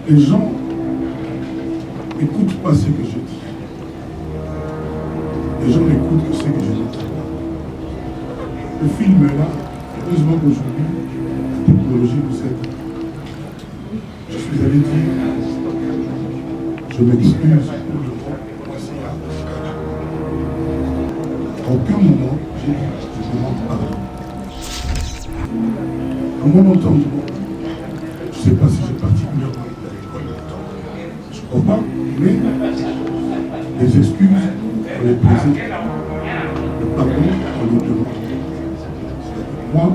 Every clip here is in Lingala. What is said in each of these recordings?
Les gens n'écoutent pas ce que je dis. Les gens n'écoutent que ce que je dis. Le film est là. Heureusement qu'aujourd'hui, la technologie nous aide. Je suis allé dire, je m'excuse pour le temps. Voici à aucun moment, j'ai dit, je demande pardon. À mon entendement, je ne sais pas si j'ai particulièrement été à l'école, je ne crois pas, mais les excuses, on les présente. Le pardon, on les demande. Moi,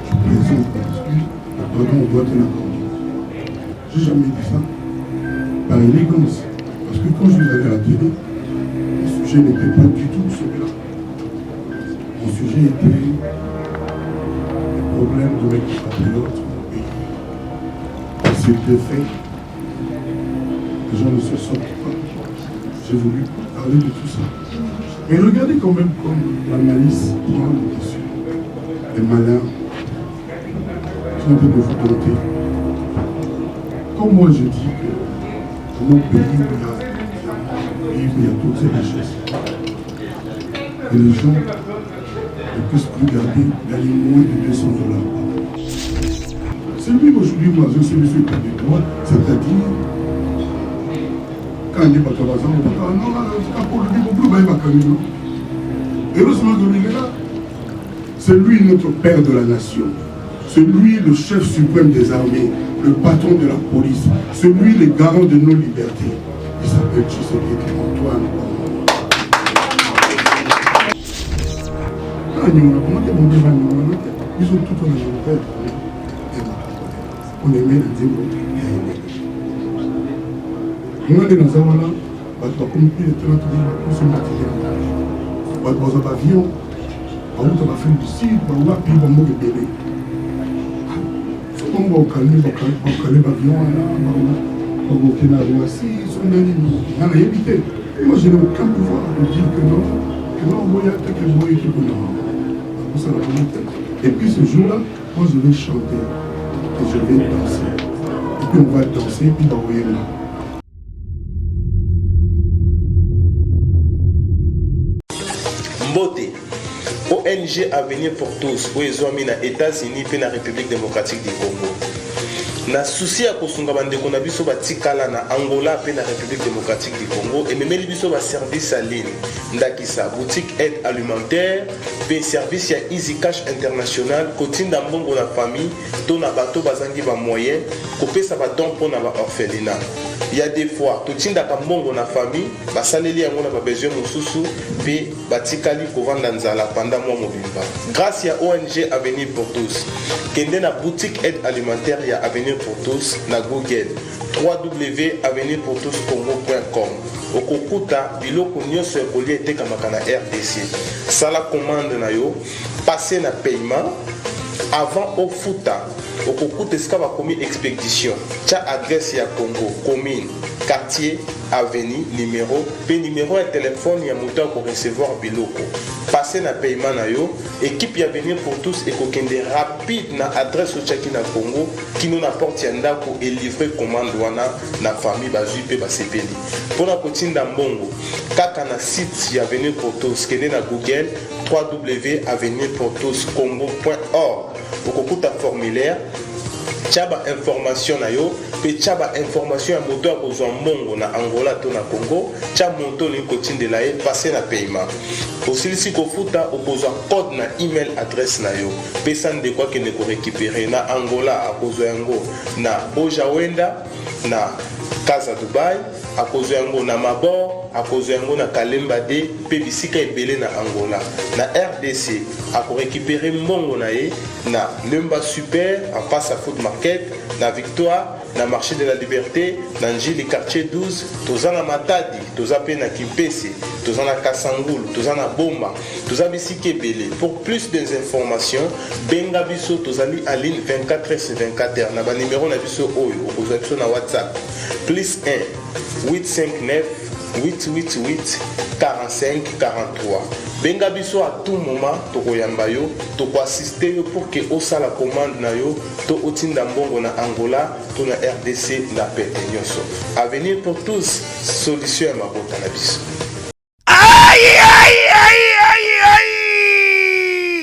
je présente mes excuses, le pardon, on doit te l'accorder. Je n'ai jamais dit ça par élégance. Parce que quand je vous avais à la télé, le sujet n'était pas du tout celui-là. Mon sujet était le problème de mes compatriotes au pays. C'était fait. Les gens ne se sortent pas. J'ai voulu parler de tout ça. Mais regardez quand même comme la malice prend le dessus. Les malins qui ont été de vous dompter. Comme moi je dis que dans mon pays où il y a toutes ces richesses, et les gens ne puissent plus garder gagner moins de $200. C'est lui aujourd'hui, moi, je sais monsieur avec moi, c'est-à-dire quand il dit pas non, et heureusement que lui est là. C'est lui notre père de la nation. C'est lui le chef suprême des armées, le patron de la police. C'est lui le garant de nos libertés. Il s'appelle Tshisekedi Antoine. Ils sont tout en Angleterre. On aimait le Dieu. On a des gens là, on a compris les trains pour se matériel. On a des avions, on a fait du site, on a pris un mot de bébé. On va calmer l'avion, on va au Canada, si, on a évité. Moi, je n'ai aucun pouvoir de dire que non, il y a quelques mots qui non. Et puis ce jour-là, moi je vais chanter et je vais danser. Et puis on va danser, et puis on va envoyer là. Mbote, ONG Avenir pour tous, où ils ont mis aux États-Unis et la République démocratique du Congo. Na souci à kosunga bandeko na biso batikala na Angola pe na République démocratique du Congo et memeli biso ba service à ligne ndakisa boutique aide alimentaire pe service ya Easy Cash International kotinda mbongo na famille to na bato bazangi ba moyen kopesa ba don pour na ba orphelinat. Il y a des fois totinda ka mbongo na famille basaleli yango na ba besoin mosusu pe batikali kovanda nzala pendant mois mobimba. Grâce à ONG Avenir pour tous kende na boutique aide alimentaire ya Avenir pour tous na Google www.avenirpourtouscongo.com okokuta biloko nyonso ekoli etekamaka na RDC. Sala commande na yo, passer na paiement avant au futa okokuta esika bakomi expédition tia adresse ya Congo commune quartier avenue numéro ya téléphone ya moto ko recevoir biloko passer na paiement na yo équipe ya Avenir pour tous ekokende rapide na adresse au chaki na Congo kino na porte ya ndako et livrer commande wana na famille bazui pe basepeli pona kotinda mbongo kaka na site ya Avenir pour tous kende na Google www.avenirpourtouscongo.org okokuta formulaire tchaba information na yo pe tchaba information ya moto akozwa mbongo na Angola to na Congo tcha moto ni kotindela ye passer na paiement osilisi kofuta okozwa code na email adresse na yo pe sande kwa kene ko récupérer na Angola akozwa yango na Bojawenda na Casa Dubai akozwa yango na Mabor akozwa yango na Kalemba de pe bisika ebele na Angola na RDC ako récupérer mbongo na ye na Lemba Super en face à Food Market na Victoire na marché de la Liberté na Njili quartier 12 toza na Matadi toza pe na Kimpese toza na Kasangulu toza na Bomba toza bisika ebele. Pour plus d'informations benga biso tozali en ligne 24/24 na ba numéro na biso oyo okozwa biso na WhatsApp +1 859 888 45 43. Benga biso à tout moment tokoyamba yo tokoassister yo pour que osala commande na yo to otinda mbongo na Angola to na RDC na pete nyonso. Avenir pour tous, solution ya mabota na biso.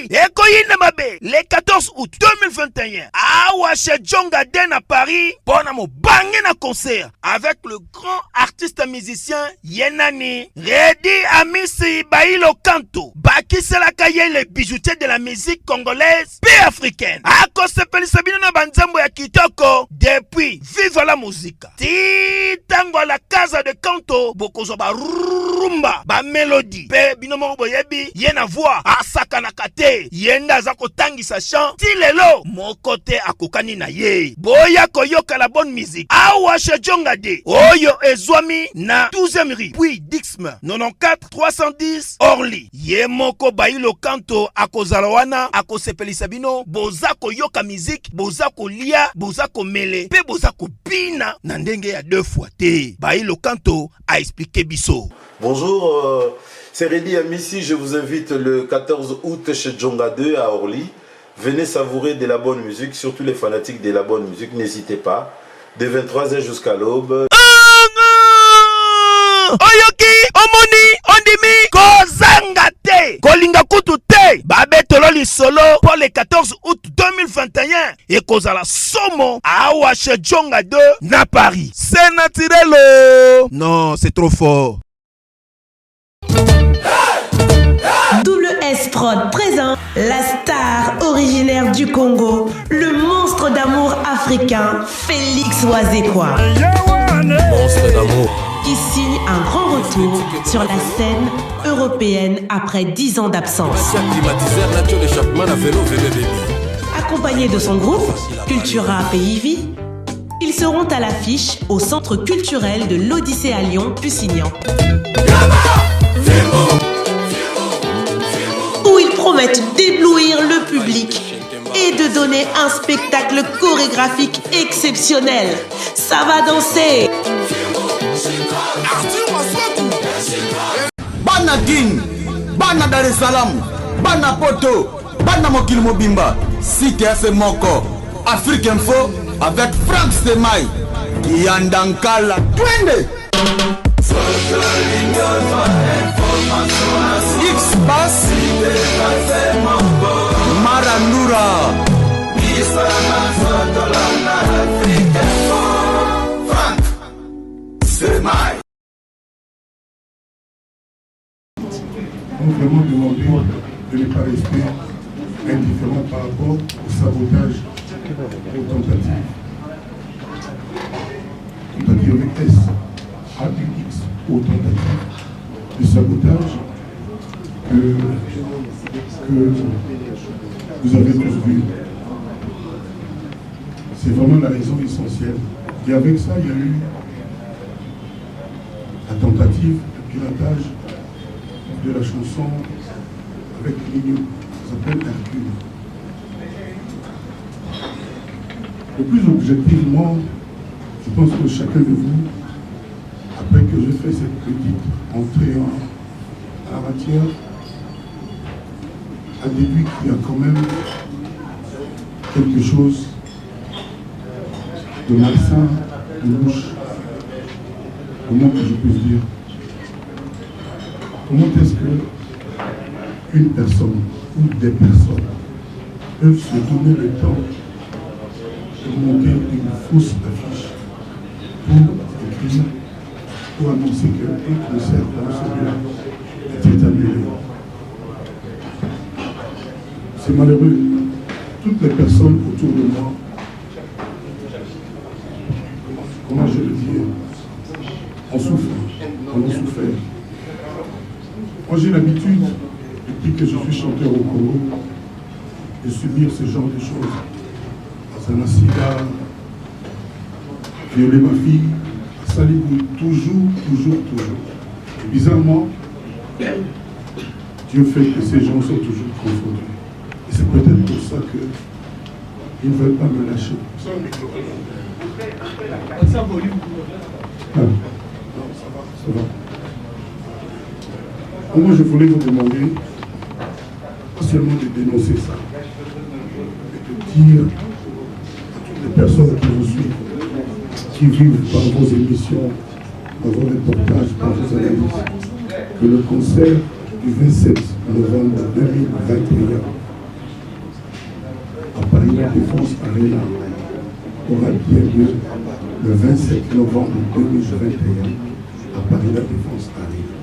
Ekoyine mabe le 14 août 2021 awa chez Djonga Den à Paris pour mo bangé na concert avec le grand artiste musicien Yenani Redi Amisi Bailo Kanto bakisela kaye les bijoutiers de la musique congolaise et africaine ako sepeli sabino na banzambo ya kitoko depuis vive la musique titango la casa de Kanto bokozo ba rumba ba mélodie pe binomo boyebi yena voix asaka na kate yenda za kotangisa chant ti lelo mokote akokani na ye boya koyoka la bonne musique awa chez Djonga De oyo ezwami na 12e rue puis Dixme 94 310 Orly ye moko Bailo Kanto akozala wana akosepelisa bino boza koyoka musique boza kolia boza komele pe boza kopina na ndenge ya 2 fois te Bailo Kanto a expliqué biso. Bonjour, c'est Redi Amisi, je vous invite le 14 août chez Djonga 2 à Orly. Venez savourer de la bonne musique, surtout les fanatiques de la bonne musique, n'hésitez pas. De 23h jusqu'à l'aube. Oyoki, omoni, ondimi, kozanga te, kolinga kutu te, babetolo li solo pour le 14 août 2021 et kozala somo awa chez Djonga 2 na Paris. C'est naturel. Non, c'est trop fort. Double S Prod présente la star originaire du Congo, le monstre d'amour africain, Félix Wazekwa. Monstre d'amour. Qui signe un grand retour sur la scène européenne après 10 ans d'absence. Accompagné de son groupe, Cultura Pays-Vie, ils seront à l'affiche au Centre culturel de l'Odyssée à Lyon-Pusignan. Où ils promettent d'éblouir le public et de donner un spectacle chorégraphique exceptionnel. Ça va danser. Bana Guine, Bana Dar es Salaam, Bana Poto, Bana Mokil Mobimba, Cité FC Moko, Afrique Info avec Frank Stemai, Yandankala, Twende. X-Bass Marandura Frank Stemai. On vraiment demandé de ne pas rester indifférent par rapport au sabotage, aux tentatives. Tentatives avec S, AUX, aux tentatives de sabotage que vous avez tous vu. C'est vraiment la raison essentielle. Et avec ça, il y a eu la tentative de piratage de la chanson avec Ligno, ça s'appelle Hercule. Le plus objectivement, je pense que chacun de vous, après que j'ai fait cette petite entrée en la matière, a déduit qu'il y a quand même quelque chose de malsain, de louche, comment que je puisse dire. Comment est-ce qu'une personne ou des personnes peuvent se donner le temps de monter une fausse affiche pour écrire, pour annoncer qu'un concert comme celui-là était annulé? C'est malheureux. Toutes les personnes autour de moi, comment je le dis, on souffre, on a souffert. Moi j'ai l'habitude, depuis que je suis chanteur au Congo, de subir ce genre de choses. Zanasida, violer ma fille, Salibou, toujours. Et bizarrement, Dieu fait que ces gens sont toujours confondus. Et c'est peut-être pour ça qu'ils ne veulent pas me lâcher. Ah. Non, ça va. Moi, je voulais vous demander, pas seulement de dénoncer ça, mais de dire à toutes les personnes qui vous suivent, qui vivent par vos émissions, par vos reportages, par vos analyses, que le concert du 27 novembre 2021 à Paris La Défense Arena aura bien lieu le 27 novembre 2021 à Paris La Défense Arena.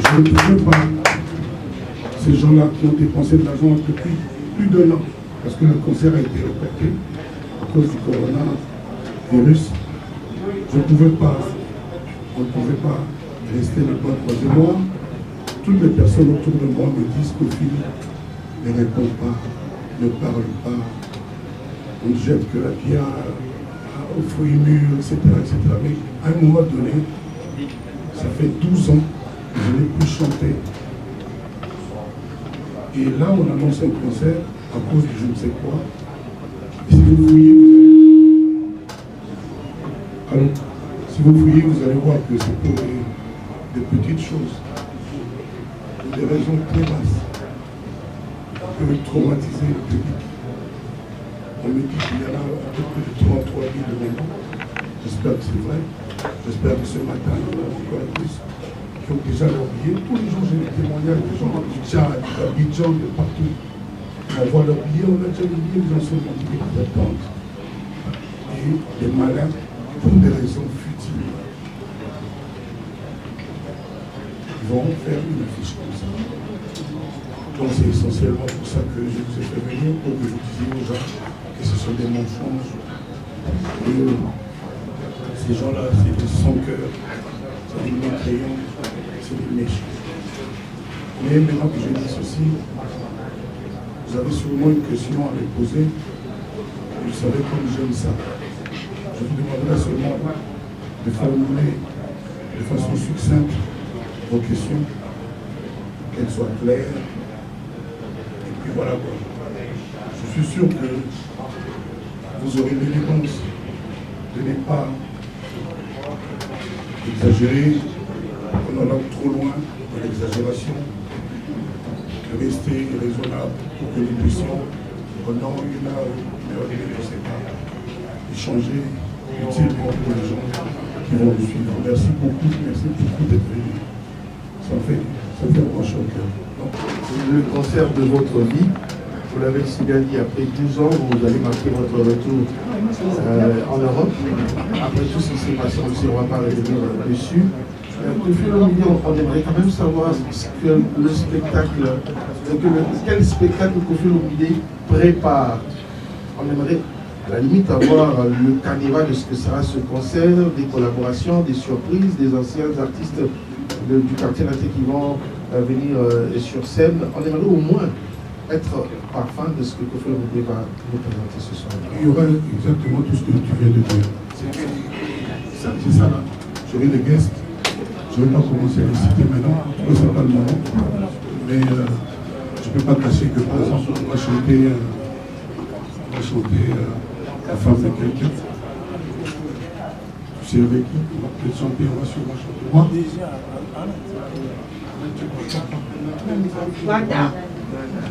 Je ne pouvais pas, ces gens-là qui ont dépensé de l'argent depuis plus d'un an, parce que le concert a été reporté à cause du coronavirus, je ne pouvais pas, on ne pouvait pas rester les bras croisés. Moi, toutes les personnes autour de moi me disent qu'au film ne répond pas, ne parle pas, on ne jette que la pierre aux fruits mûrs, etc., etc. Mais à un moment donné, ça fait 12 ans que je n'ai plus chanté. Et là, on annonce un concert à cause de je ne sais quoi. Et si vous fouillez, alors, si vous fouillez, vous allez voir que c'est pour des petites choses, pour des raisons très basses, qui peuvent traumatiser le public. On me dit qu'il y en a à peu près de 33 000 de maintenant. J'espère que c'est vrai. J'espère que ce matin, il y en a encore plus qui ont déjà leur billet. Tous les jours, j'ai des témoignages des gens du Tchad, d'Abidjan, de partout. On voit leur billet, on a déjà les billets, les gens sont en billet d'attente. Et les malins, pour des raisons futiles, ils vont faire une affiche comme ça. Donc c'est essentiellement pour ça que je vous ai fait venir, pour que vous disiez aux gens que ce sont des mensonges. Et ces gens-là, c'est des sans-cœurs, c'est des mécréants, c'est des méchants. Mais maintenant que je dis ceci, vous avez sûrement une question à me poser. Vous savez comme j'aime ça. Je vous demanderai seulement de formuler de façon succincte vos questions, qu'elles soient claires. Et puis voilà quoi. Je suis sûr que vous aurez l'élégance de ne pas exagérer, on en a trop loin de l'exagération, de rester raisonnable pour que nous puissions, pendant une heure, je ne sais pas, échanger utilement pour les gens qui vont nous suivre. Merci beaucoup d'être venus. Ça fait vraiment chaud au cœur. Le concert de votre vie, vous l'avez si bien dit, après 12 ans, vous allez marquer votre retour en Europe. Après tout ce qui s'est passé, on ne va pas revenir dessus. On aimerait quand même savoir ce que le spectacle, quel spectacle Koffi Olomidé prépare. On aimerait à la limite avoir le carnaval de ce que sera ce concert, des collaborations, des surprises, des anciens artistes du quartier latin qui vont venir sur scène. On aimerait au moins être parfum de ce que Koffi Olomidé va nous présenter ce soir. Il y aura exactement tout ce que tu viens de dire. C'est ça là. J'aurai des guests. Je ne vais pas commencer à les citer maintenant, ce n'est pas le moment. Mais je ne peux pas cacher que par exemple, on va chanter la femme de quelqu'un. Tu sais avec qui on va peut-être chanter, on va sûrement chanter. Moi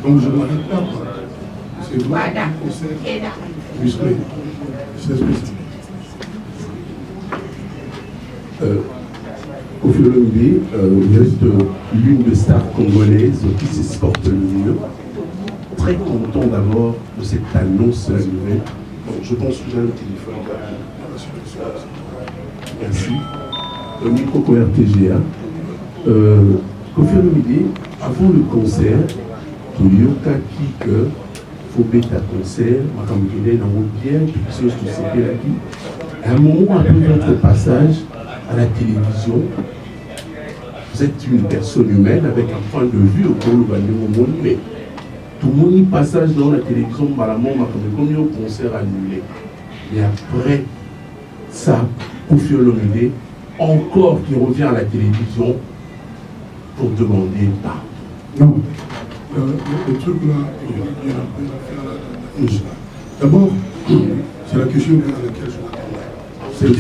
donc je ne m'arrête pas. C'est moi, concert, musclé, 16 muscles. Koffi Olomidé reste l'une des stars congolaises qui s'exporte le mieux. Très content d'abord de cette annonce de la nouvelle. Bon, je pense que j'ai un téléphone. Merci. Micro RTGA. Koffi Olomidé, avant le concert, Toyoka Kike, Fobeta concert, Makamukele, Namobien, Pixos, tout ce qui est là. À un moment, après votre passage à la télévision, vous êtes une personne humaine avec un point de vue au monde, mais tout le monde passage dans la télévision, comme au concert annulé. Et après ça, Koffi Olomidé, encore qui revient à la télévision pour demander pardon. Non, le truc là, d'abord, c'est la question à laquelle je m'attends. C'est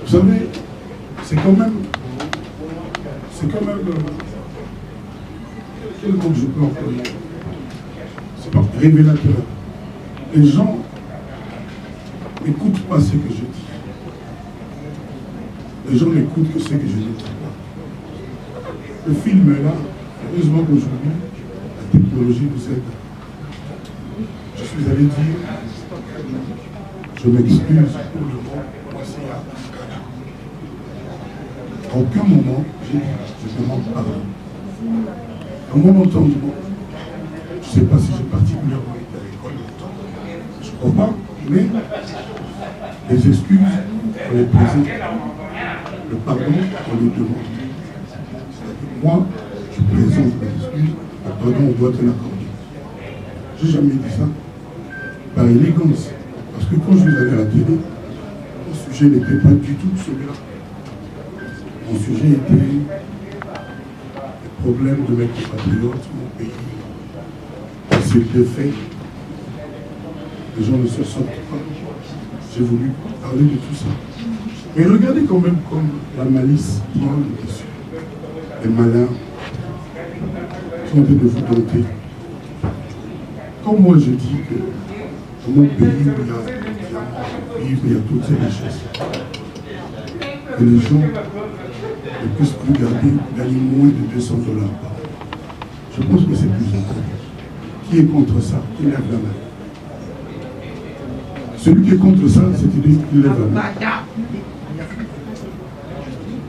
Vous savez, c'est quand même quel mot je peux employer? C'est pas révélateur. Les gens n'écoutent pas ce que je dis. Les gens n'écoutent que ce que je dis. Le film est là. Heureusement qu'aujourd'hui, la technologie nous aide. Je suis allé dire, je m'excuse pour le mot, voici à aucun moment, j'ai dit, je demande pardon. À un moment entendu, je ne sais pas si j'ai particulièrement été à l'école longtemps, je ne crois pas, mais les excuses, on les présente. Le pardon, on les demande. C'est-à-dire, moi, je présente les excuses, le pardon, on doit te l'accorder. Je n'ai jamais dit ça par élégance. Parce que quand je suis allé à la télé, mon sujet n'était pas du tout celui-là. Mon sujet était les problèmes de mes compatriotes, mon pays. C'est le fait. Les gens ne se sortent pas. J'ai voulu parler de tout ça. Mais regardez quand même comme la malice prend le dessus. Les malins sont en train de vous dompter. Comme moi je dis que dans mon pays où il y a toutes ces richesses, que les gens ne puissent plus gagner moins de 200 $. Je pense que c'est plus important. Qui est contre ça? Qui lève la main? Celui qui est contre ça, c'est-à-dire qu'il lève la main.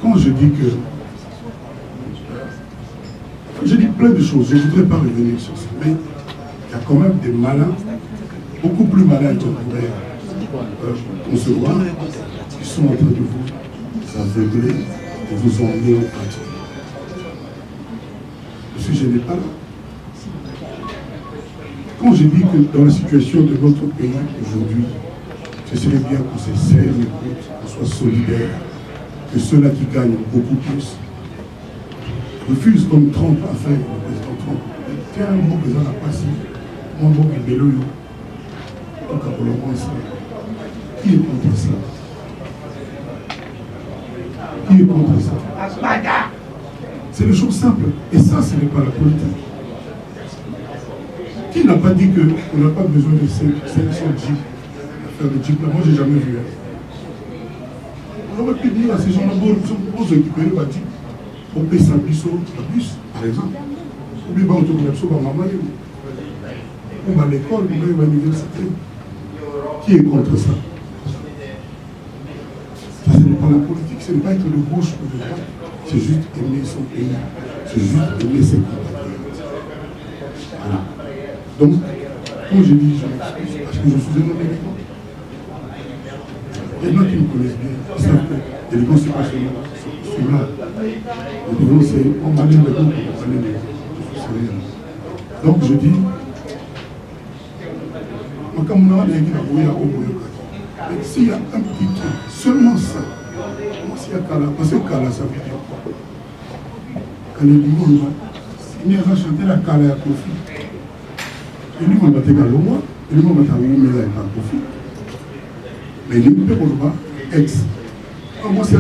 Quand je dis que... Je dis plein de choses, je ne voudrais pas revenir sur ça, mais il y a quand même des malins, beaucoup plus malins qu'on pourrait concevoir, qui sont en train de vous aveugler, de vous emmener au pâture. Le sujet n'est pas là. Quand je dis que dans la situation de notre pays aujourd'hui, ce serait bien qu'on se serre les côtes, qu'on soit solidaire, que ceux-là qui gagnent beaucoup plus refusent comme Trump a fait, le président Trump. Tiens, mon président n'a pas si, mon bon est bélo. Donc, pour le moment, qui est contre ça? Qui est contre ça? C'est des choses simples. Et ça, ce n'est pas la politique. Qui n'a pas dit qu'on n'a pas besoin de 500 jeeps, faire de jeeps là? Moi, je n'ai jamais vu. On aurait pu dire à ces gens-là, pour s'occuper de jeep, on paye 100 bus, par exemple. Ou bien, on tourne sur ma maman, on va à l'école, on va à l'université. Qui est contre ça? Ça, ce n'est pas la politique, ce n'est pas être de gauche ou de droite, c'est juste aimer son pays, c'est juste aimer ses compatriotes. Voilà. Donc, quand je dis je m'excuse, parce que je suis un homme élégant. Il y en a qui me connaissent bien, ils savent que l'élégance, c'est pas celui-là. L'élégance, c'est on m'a dit de l'autre, on m'a dit de l'autre. Donc, je dis, s'il y a un petit truc, seulement ça, s'il y a Kala, parce que Kala, ça veut dire quoi? Kala, il y a chanté la Kala à Kofi. Et lui, on va te gagner le mois, et lui, on va t'avoir mis là à Kofi. Mais il peut pas ex. Comment c'est à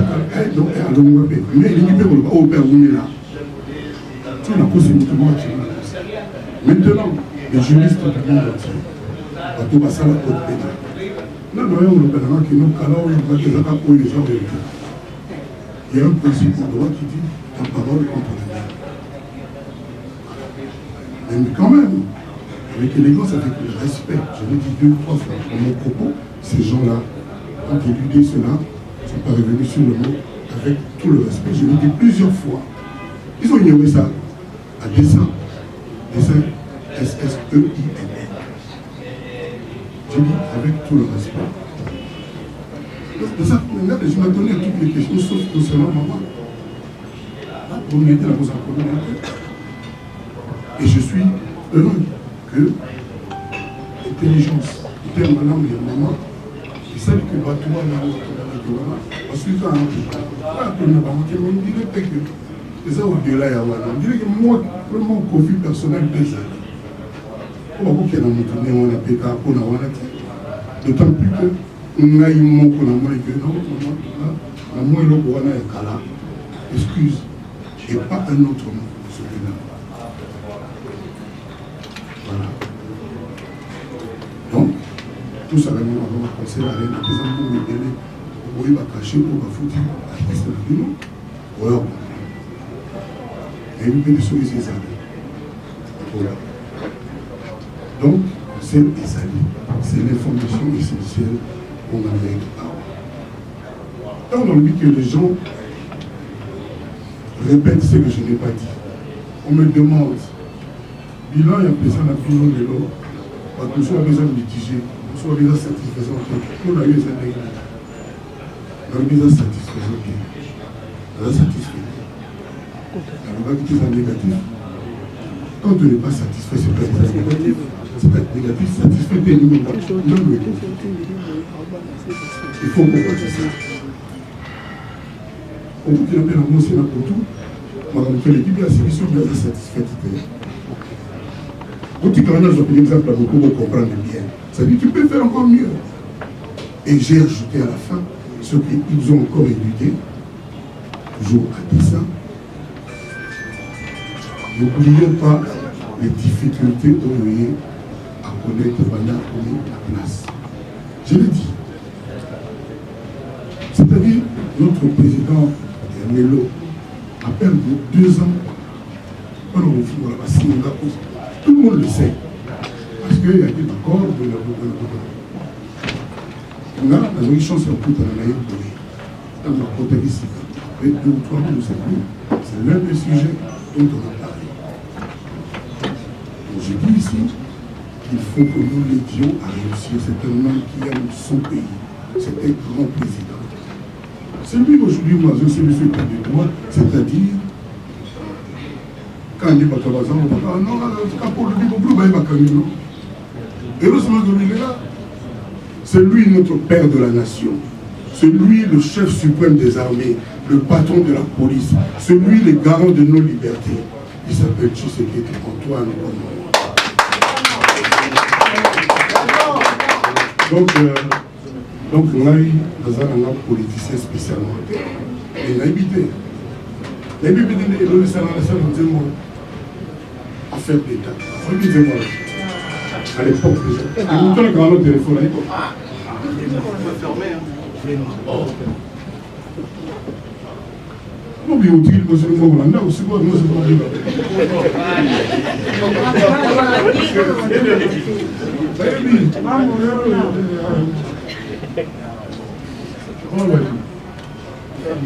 donc à l'homme, mais il peut pas au père là. Tu as posé tout le monde. Maintenant, les juristes du monde entier, à tout ça, la code pénal. Là, nous avons le pénal qui nous calme, il va les accords les gens. Il y a un principe au droit qui dit la parole contre la vie. Mais quand même, avec élégance, avec le respect, je l'ai dit 2 ou 3 fois dans mon propos, ces gens-là ont éludé cela, ne sont pas revenus sur le mot avec tout le respect. Je l'ai dit plusieurs fois. Ils ont ignoré ça à dessein. Dessein S-S-E-I-N. Je dis avec tout le respect. De ça, je m'attendais à toutes les questions, sauf concernant maman. Vous m'aidez à vous en communauté. Et je suis heureux que l'intelligence, le terme maman et maman, et celle que Batoua parce que quand on dirait que ça au-delà, on dirait que moi, mon conflit personnel pèse. On va qu'il y ait dans mon on a pété à Pona, d'autant plus que on a eu mon qu'on a moins que non, Moi, il y a un Kala. Excuse. Et pas un autre nom, celui-là. Voilà. Donc, tout ça, vraiment, on va penser à l'aide des enfants, mais il va cacher, on va foutre la liste de nous. Voilà. Et il peut se laisser ça. Voilà. Donc, c'est l'information essentielle qu'on a avec la parole. Quand on dit que les gens répètent ce que je n'ai pas dit, on me demande, bilan, il y a besoin d'un bilan de l'eau, parce que soit besoin de litiger, soit besoin de satisfaisant, on a eu des années. On a besoin de satisfaisant, on a satisfait. On va quitter ça négatif. Quand on n'est pas satisfait, c'est pas être négatif. C'est pas être négatif, satisfait, t'es nous. Il faut qu'on fasse ça. On peut dire que l'amour, c'est là pour tout. On fait l'équipe de la sélection, bien satisfait. Quand tu connais, je prends l'exemple à beaucoup pour comprendre bien. Ça dit, tu peux faire encore mieux. Et j'ai ajouté à la fin ce qu'ils ont encore éduqué, toujours à dire ça. N'oublions pas les difficultés qu'on a à connaître pendant la place. Je l'ai dit. C'est-à-dire, notre président Melo a perdu 2 ans. Tout le monde le sait. Parce qu'il y a des accords de la on a une chance en tout à la naïve dans la protagoniste. Avec 2 ou 3 mois de cette nuit, c'est l'un des sujets dont on a parlé. Donc je dis ici qu'il faut que nous l'aidions à réussir. C'est un homme qui aime son pays. C'est un grand président. C'est lui aujourd'hui, moi, je sais monsieur avec moi, c'est-à-dire, quand il est pas on va dire, non, c'est pour le dire, on peut pas y non. Heureusement que lui est là. C'est lui notre père de la nation. C'est lui le chef suprême des armées, le patron de la police. C'est lui le garant de nos libertés. Il s'appelle Tshisekedi Antoine. Donc, là, nous avons un politicien spécialement. Et il a évité. Il a évité de laisser affaire d'État. Regardez-moi. À l'époque déjà. Et nous avons grand téléphone à l'époque. Non, mais on dit que c'est le moment là, c'est quoi, moi c'est pas bien.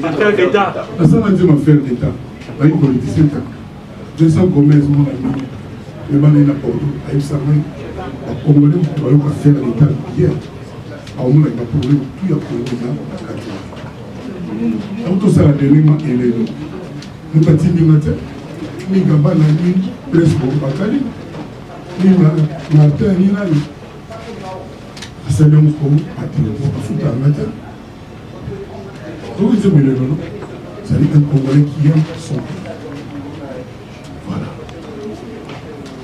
Affaire d'État. Ça va dire affaire d'État. Là, il politicien. Je sens Gomez, mon ami. Le balai n'a pas eu. Aïe Sarmai. Les Congolais, on va faire l'État hier. Alors, on a pas de problème. Tout y a problème là. Tout ça, la dernière, il est là. Nous avons dit que nous avons dit presque Bakali. Nous avons dit c'est le mot c'est un Congolais qui aime son pays. Voilà.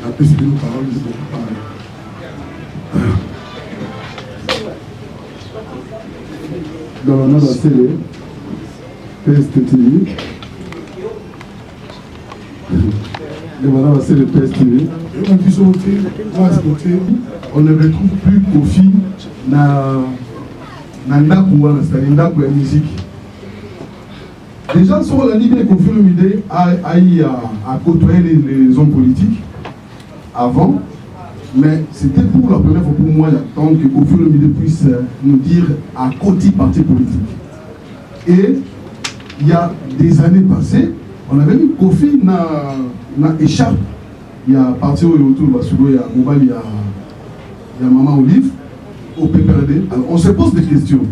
Après, c'est nos paroles, je vais vous parler. Dans la note à télé, PSTV, le PSTV, on ne retrouve plus Kofi dans la musique. Déjà, sur la ligne de Kofi Olomide a côtoyé les hommes politiques avant, mais c'était pour la première fois pour moi d'attendre que Kofi Olomide puisse nous dire à côté parti politique. Et il y a des années passées, on avait mis Kofi dans écharpe. Il y a parti autour de Basugo, il y a Mobali, il y a Maman Olive, au PPRD. Alors on se pose des questions.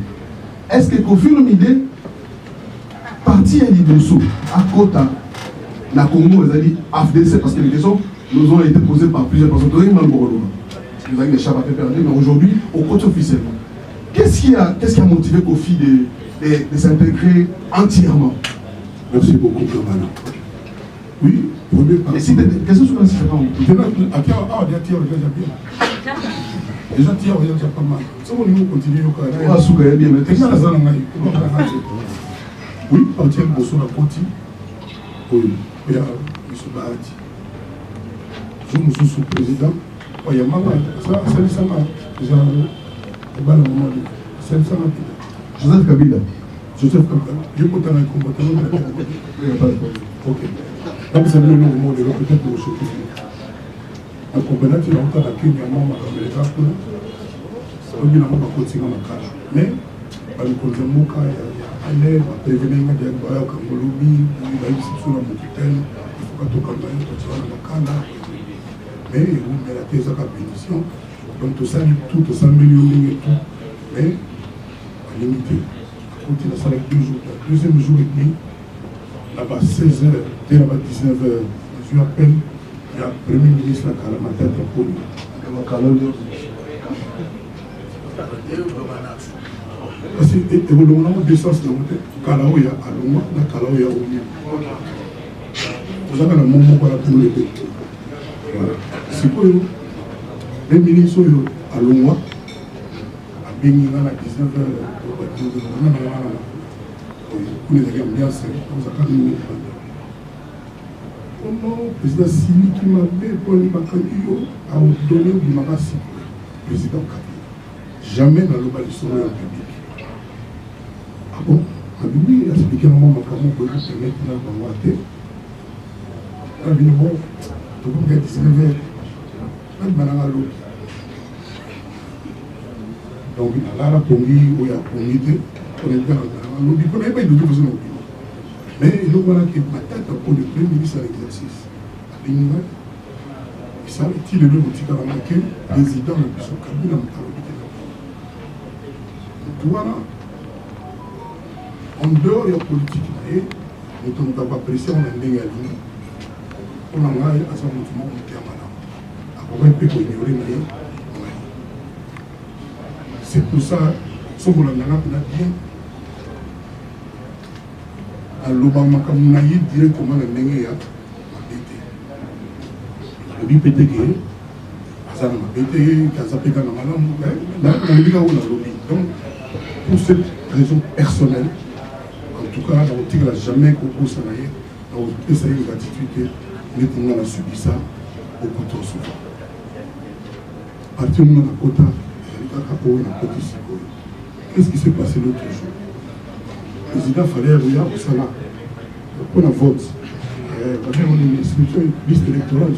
Est-ce que Kofi Olomide parti à l'Idrosso, à Kota, la Congo, ils ont dit AFDC, parce que les questions nous ont été posées par plusieurs personnes. Nous avons des chars à PPRD, mais aujourd'hui, au côté officiel. Qu'est-ce qui a motivé Kofi de s'intégrer entièrement? Merci beaucoup, Kamala. Oui, premier pas. Et si des questions sur la situation, déjà, tiens, regarde pas mal. Ça, on continue au Canada. on va soulever bien, mais c'est ça, Oui, partir de Bosso Nakoti. Oui, il y a M. Bahati. Je suis sous-président. Il y a maman, ça, c'est le sama. Joseph Kabila. Joseph Kabila. Je peux t'en combattre. Ok. Donc c'est le nom de peut-être pour choquer. Un combattant, il a longtemps à Kenya, maman, comme les gars, on dit qu'on va continuer à faire. Mais, par le côté de Moka, il y a un prévenir des boyaux comme Molobi, il a eu sur la montagne, il faut pas tout camper, tout ça, dans la canne. Mais il y a la thèse à la pénition. Donc tout ça, tout ça millions et tout. Mais, à limiter. À continuer ça avec 2 jours. Le deuxième jour et demi, là-bas 16h, dès là-bas 19h, je appelle le Premier ministre à Kalamata pour lui. Parce que nous avons deux sens de monter. Kalaoya à Loma, Kalaoya au milieu. Vous avez un moment pour la tour de paix. Voilà. C'est quoi les ministres à Loma, à Bénin à 19h, pour les ambiances, nous avons le président Sili qui m'a fait pour les Macandio a donné du Marassi, président Kabila. Jamais dans le bas du sommet en public. Ah bon? Oui, il a expliqué à moi que je peux se mettre dans la moitié. Il a dit bon, tout le monde a 19h. Donc, il a la Pongi, où il y a Pongi, on est dans la lobby, on n'est pas de toute façon. Mais il y a ma tête pour le Premier ministre à l'exercice. À l'Union, il s'arrête de l'autre qui a marqué président de la Kabila. Donc voilà, en dehors de la politique, nous ne sommes pas pressés, on a une ligne à l'Union. On a un à son mouvement, on est à Madame. Après, on peut ignorer, c'est pour ça, ce qu'on a bien. L'Obama comme naïf directement le nègre a pété. Le but pété que ça n'a pas pété, ça pété dans la malam. Donc pour cette raison personnelle, en tout cas, on n'a jamais compris ça naïf. Donc essayer de gratitude, nous avons subi ça beaucoup trop souvent. Partir de la quota, qu'est-ce qui s'est passé l'autre jour? Le président fallait arriver au Salah pour la vote. On a une inscription, une liste électorale.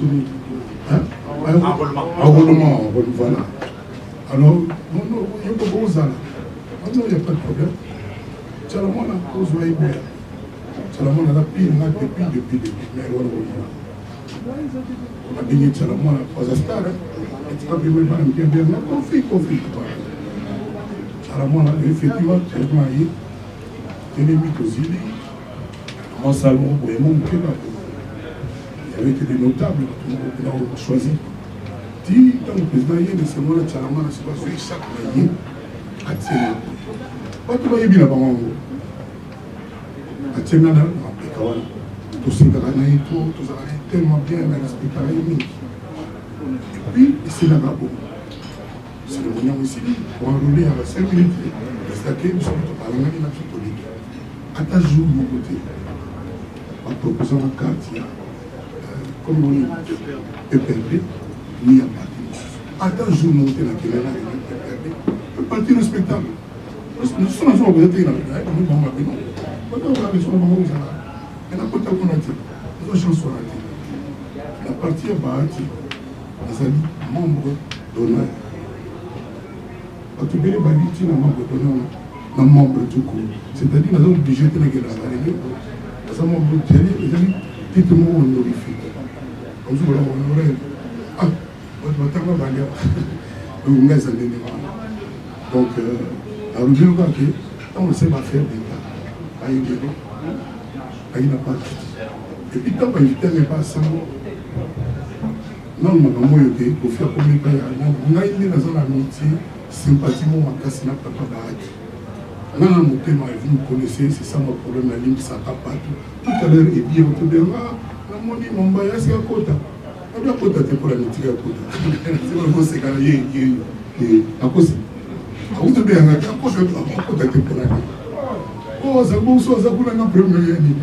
Enrôlement, voilà. Alors, il y a pas de Zala. Non, il n'y a pas de problème. Salamon a cause de l'Ibéa. Salamon a pris depuis. Mais on a gagné Salamon à Pazastar. Et tu vas bien, conflit. Salamon a effectivement marié. Ennemi aux îles, en salon, il y avait que des notables qui ont choisi. Si, quand le président y est, c'est moi, le Tchalaman, c'est pas celui chaque année, à Tchéna. Pas tout le monde est là-bas, à Tchéna, à Pékawan, tout ce qui est tellement bien, mais respecté à l'ennemi. Et puis, c'est là-bas, c'est le moyen aussi, pour enrouler à 5 minutes, c'est-à-dire que nous sommes parlés de la politique. À ta jour de mon côté, en proposant la carte, comme on est EPRD, ni à parti. À ta jour de mon côté, la caméra est EPRD, le parti respectable. Nous sommes en train de dire, nous avons appris, non. Quand on a besoin de nous, on a pas qu'on a dit, nous avons chance sur la télé. La partie est bâtie, nous avons membre d'honneur. Quand tu veux les bâtir, tu es membre d'honneur. Dans le membre tout court. C'est-à-dire que nous sommes obligés de la guerre. Nous sommes obligés de la guerre. Dites-moi honorifique. Comme ça, on aurait. Ah, on va t'avoir la guerre. Donc, à l'oublier, on sait pas faire des cas. Il n'a pas de. Et puis, tant qu'on évite pas ça, non, je vais faire comme les pays. On a une amitié, sympathie, on a cassé la papa d'Aki. Non, mon thème, vous me connaissez, c'est ça mon problème, la ligne, ça ne va pas tout. Tout à l'heure, et bien, on te dit, ah, mon dit, mon bail, c'est un quota. On doit quota, c'est pour la mythique à quota. C'est pour le coup, c'est quand même, à cause. On te dit, à cause, on quota, c'est pour la mythique. Oh, ça bon, ça pour la première année.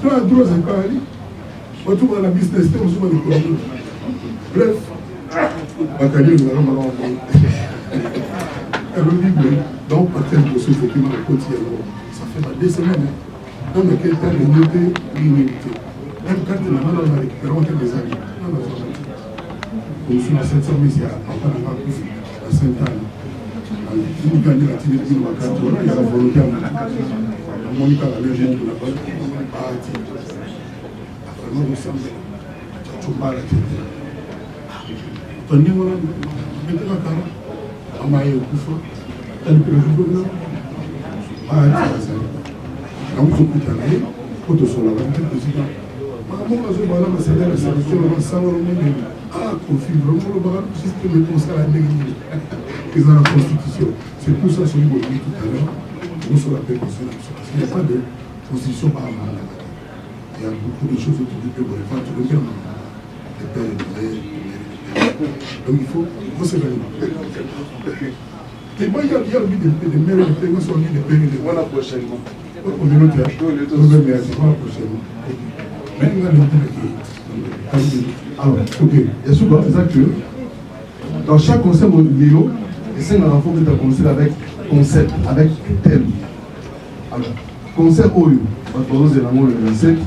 Tu as droit à parler. Tu vas la business, tu vas le problème. Bref, Bakali, nous allons avoir donc, partir de ce fait que nous continuons. Ça fait 2 semaines. On a quelqu'un de noté l'immunité. Même quand on a récupéré, on a des amis. On suis à 700 ici à Sainte-Anne. Nous gagnons la télé de Wakati. Il y a la volonté à Monica, la légende de la bonne. Vraiment, nous sommes. Tu parles à la télé. Tony, on a mis la cara. Amaye Kufa. Elle peut jouer là. Donc, je peux aller. Pour te soulager, président. Maman, je vais aller à la sélection. Ah, confie vraiment le baran, système de conseil à l'église. Ils ont la constitution. C'est pour ça que je vous dis tout à l'heure. Nous sommes la paix constitution. Il n'y a pas de constitution par mandat. Il y a beaucoup de choses autour du pays pour les femmes. Tu le dis, les pères, donc il faut se gagner. Et moi, il y a des maires et des pères qui sont venus des pères et des voilà prochainement. On est noté. On va bien, voilà prochainement. Mais il y a des qui. Alors, ok, il y a souvent des acteurs. Dans chaque concert, Léo, et c'est un enfant de concert avec concept, avec thème. Alors, concert Oyo, c'est le 27,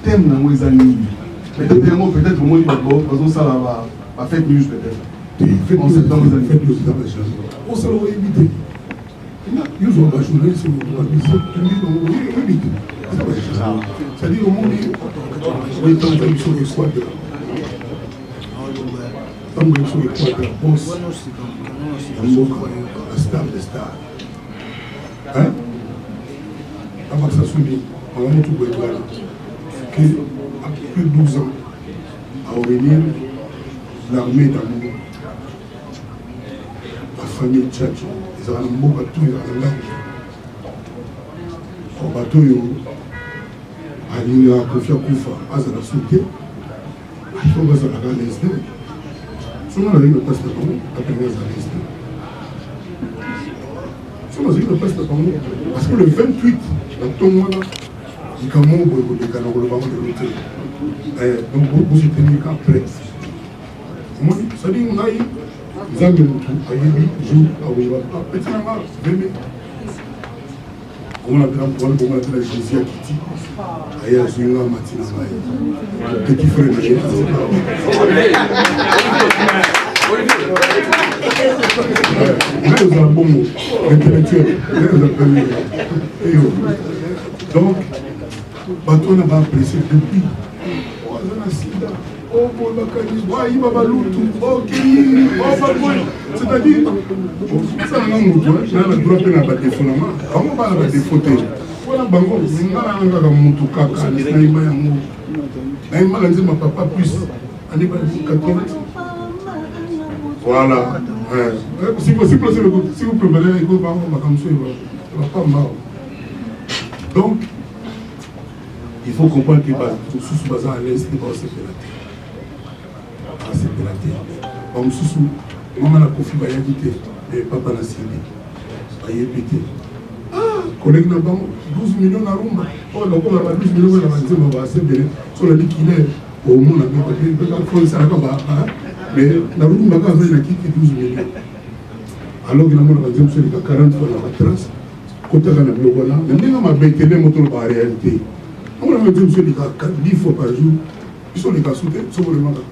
thème dans les années. Mais peut-être au moins, ça va fake news peut-être. Concept dans les années. On s'en va éviter. Ils ont pas joué sur le éviter. C'est-à-dire au monde, on est en train de sur les squats. On est sur les squats de la bosse. La star des stars. Hein? Avant que ça souligne, on a montré qu'après plus de 12 ans, à revenir, l'armée d'amour, la famille Tchatcho, ils ont un mot bateau, ils ont un langue. Au bateau, il y a Kofi Akufa, à la sauté, il faut que ça la regarde l'instant. Sinon, on a eu le passeport, après on a l'instant. Sinon, on a eu le passeport, parce que le 28, dans ton mois là, il y a un mot pour le canard, le ballon de l'hôtel. Donc, vous êtes tenu qu'après. Ça dit, on a eu, ils ont mis tout, à Yébi, jour, à Ouéba, petit maman, bébé. On a appelé la Jésus à Kiti, à Yazunga, Matina, petit frère de Jésus. Là, ils ont un bon mot, intellectuel. Donc, bateau n'a pas apprécié depuis. C'est-à-dire, ça n'a pas de droit de battre des fondements. Comment on va battre des fauteuils? Voilà, bango, on a un moutouka, ma papa plus. Voilà. Si vous préparez, il va pas mal. Donc, il faut comprendre que sous basant à l'est, il va se pélater. Donc, sous maman a confié à Yagité, et papa n'a signé. À Yépété. Ah, collègue n'a pas 12 millions à Rumba. Oh, donc on a 12 millions à Rumba, on va assez bien. Sur la dit qu'il est au monde, mais la Rumba a fait 12 millions. Alors qu'il a 40 fois la trace. Côté de la Biobana, mais nous avons été en réalité. On a dit monsieur 10 fois par jour. Ils sont les cas sautés, ils sont les malades.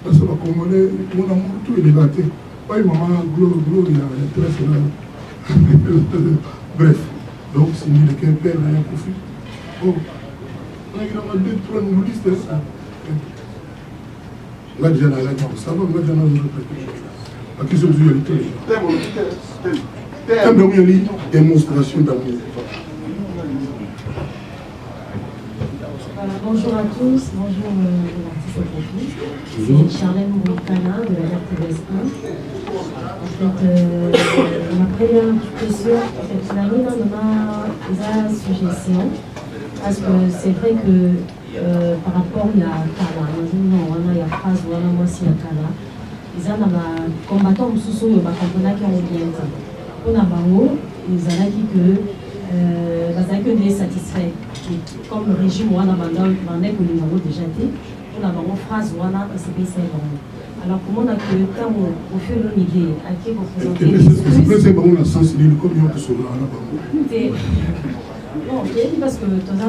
Là, ça va commander, on a tout est gâté. Pas une maman, gros, il y a un très bref, donc c'est mis le quintet, il y a un profit. Bon, on a 2-3 nous listes. Là, déjà, là, ça va, là, déjà, là, à qui se dit thème d'amour, démonstration d'amour. Bonjour à tous, bonjour l'artiste et c'est Charlène Boukana de la RTS 1. En fait, ma première question, l'année on a une suggestion parce que c'est vrai que par rapport à Kala, il y a phrase ou moi aussi à Kala, ils ont un combattant sous son combattant qui ont bien. On a bango, ils ont dit que bazalaki ondele satisfait comme le régime wana bandai kolinga ngo déjà te mpona bango phrase wana esepesa ye bango. Alors komona ke ntango ofelo mide ake koprésente bango na sens nini comme yo kosolana na bango te non toyebi parce que toza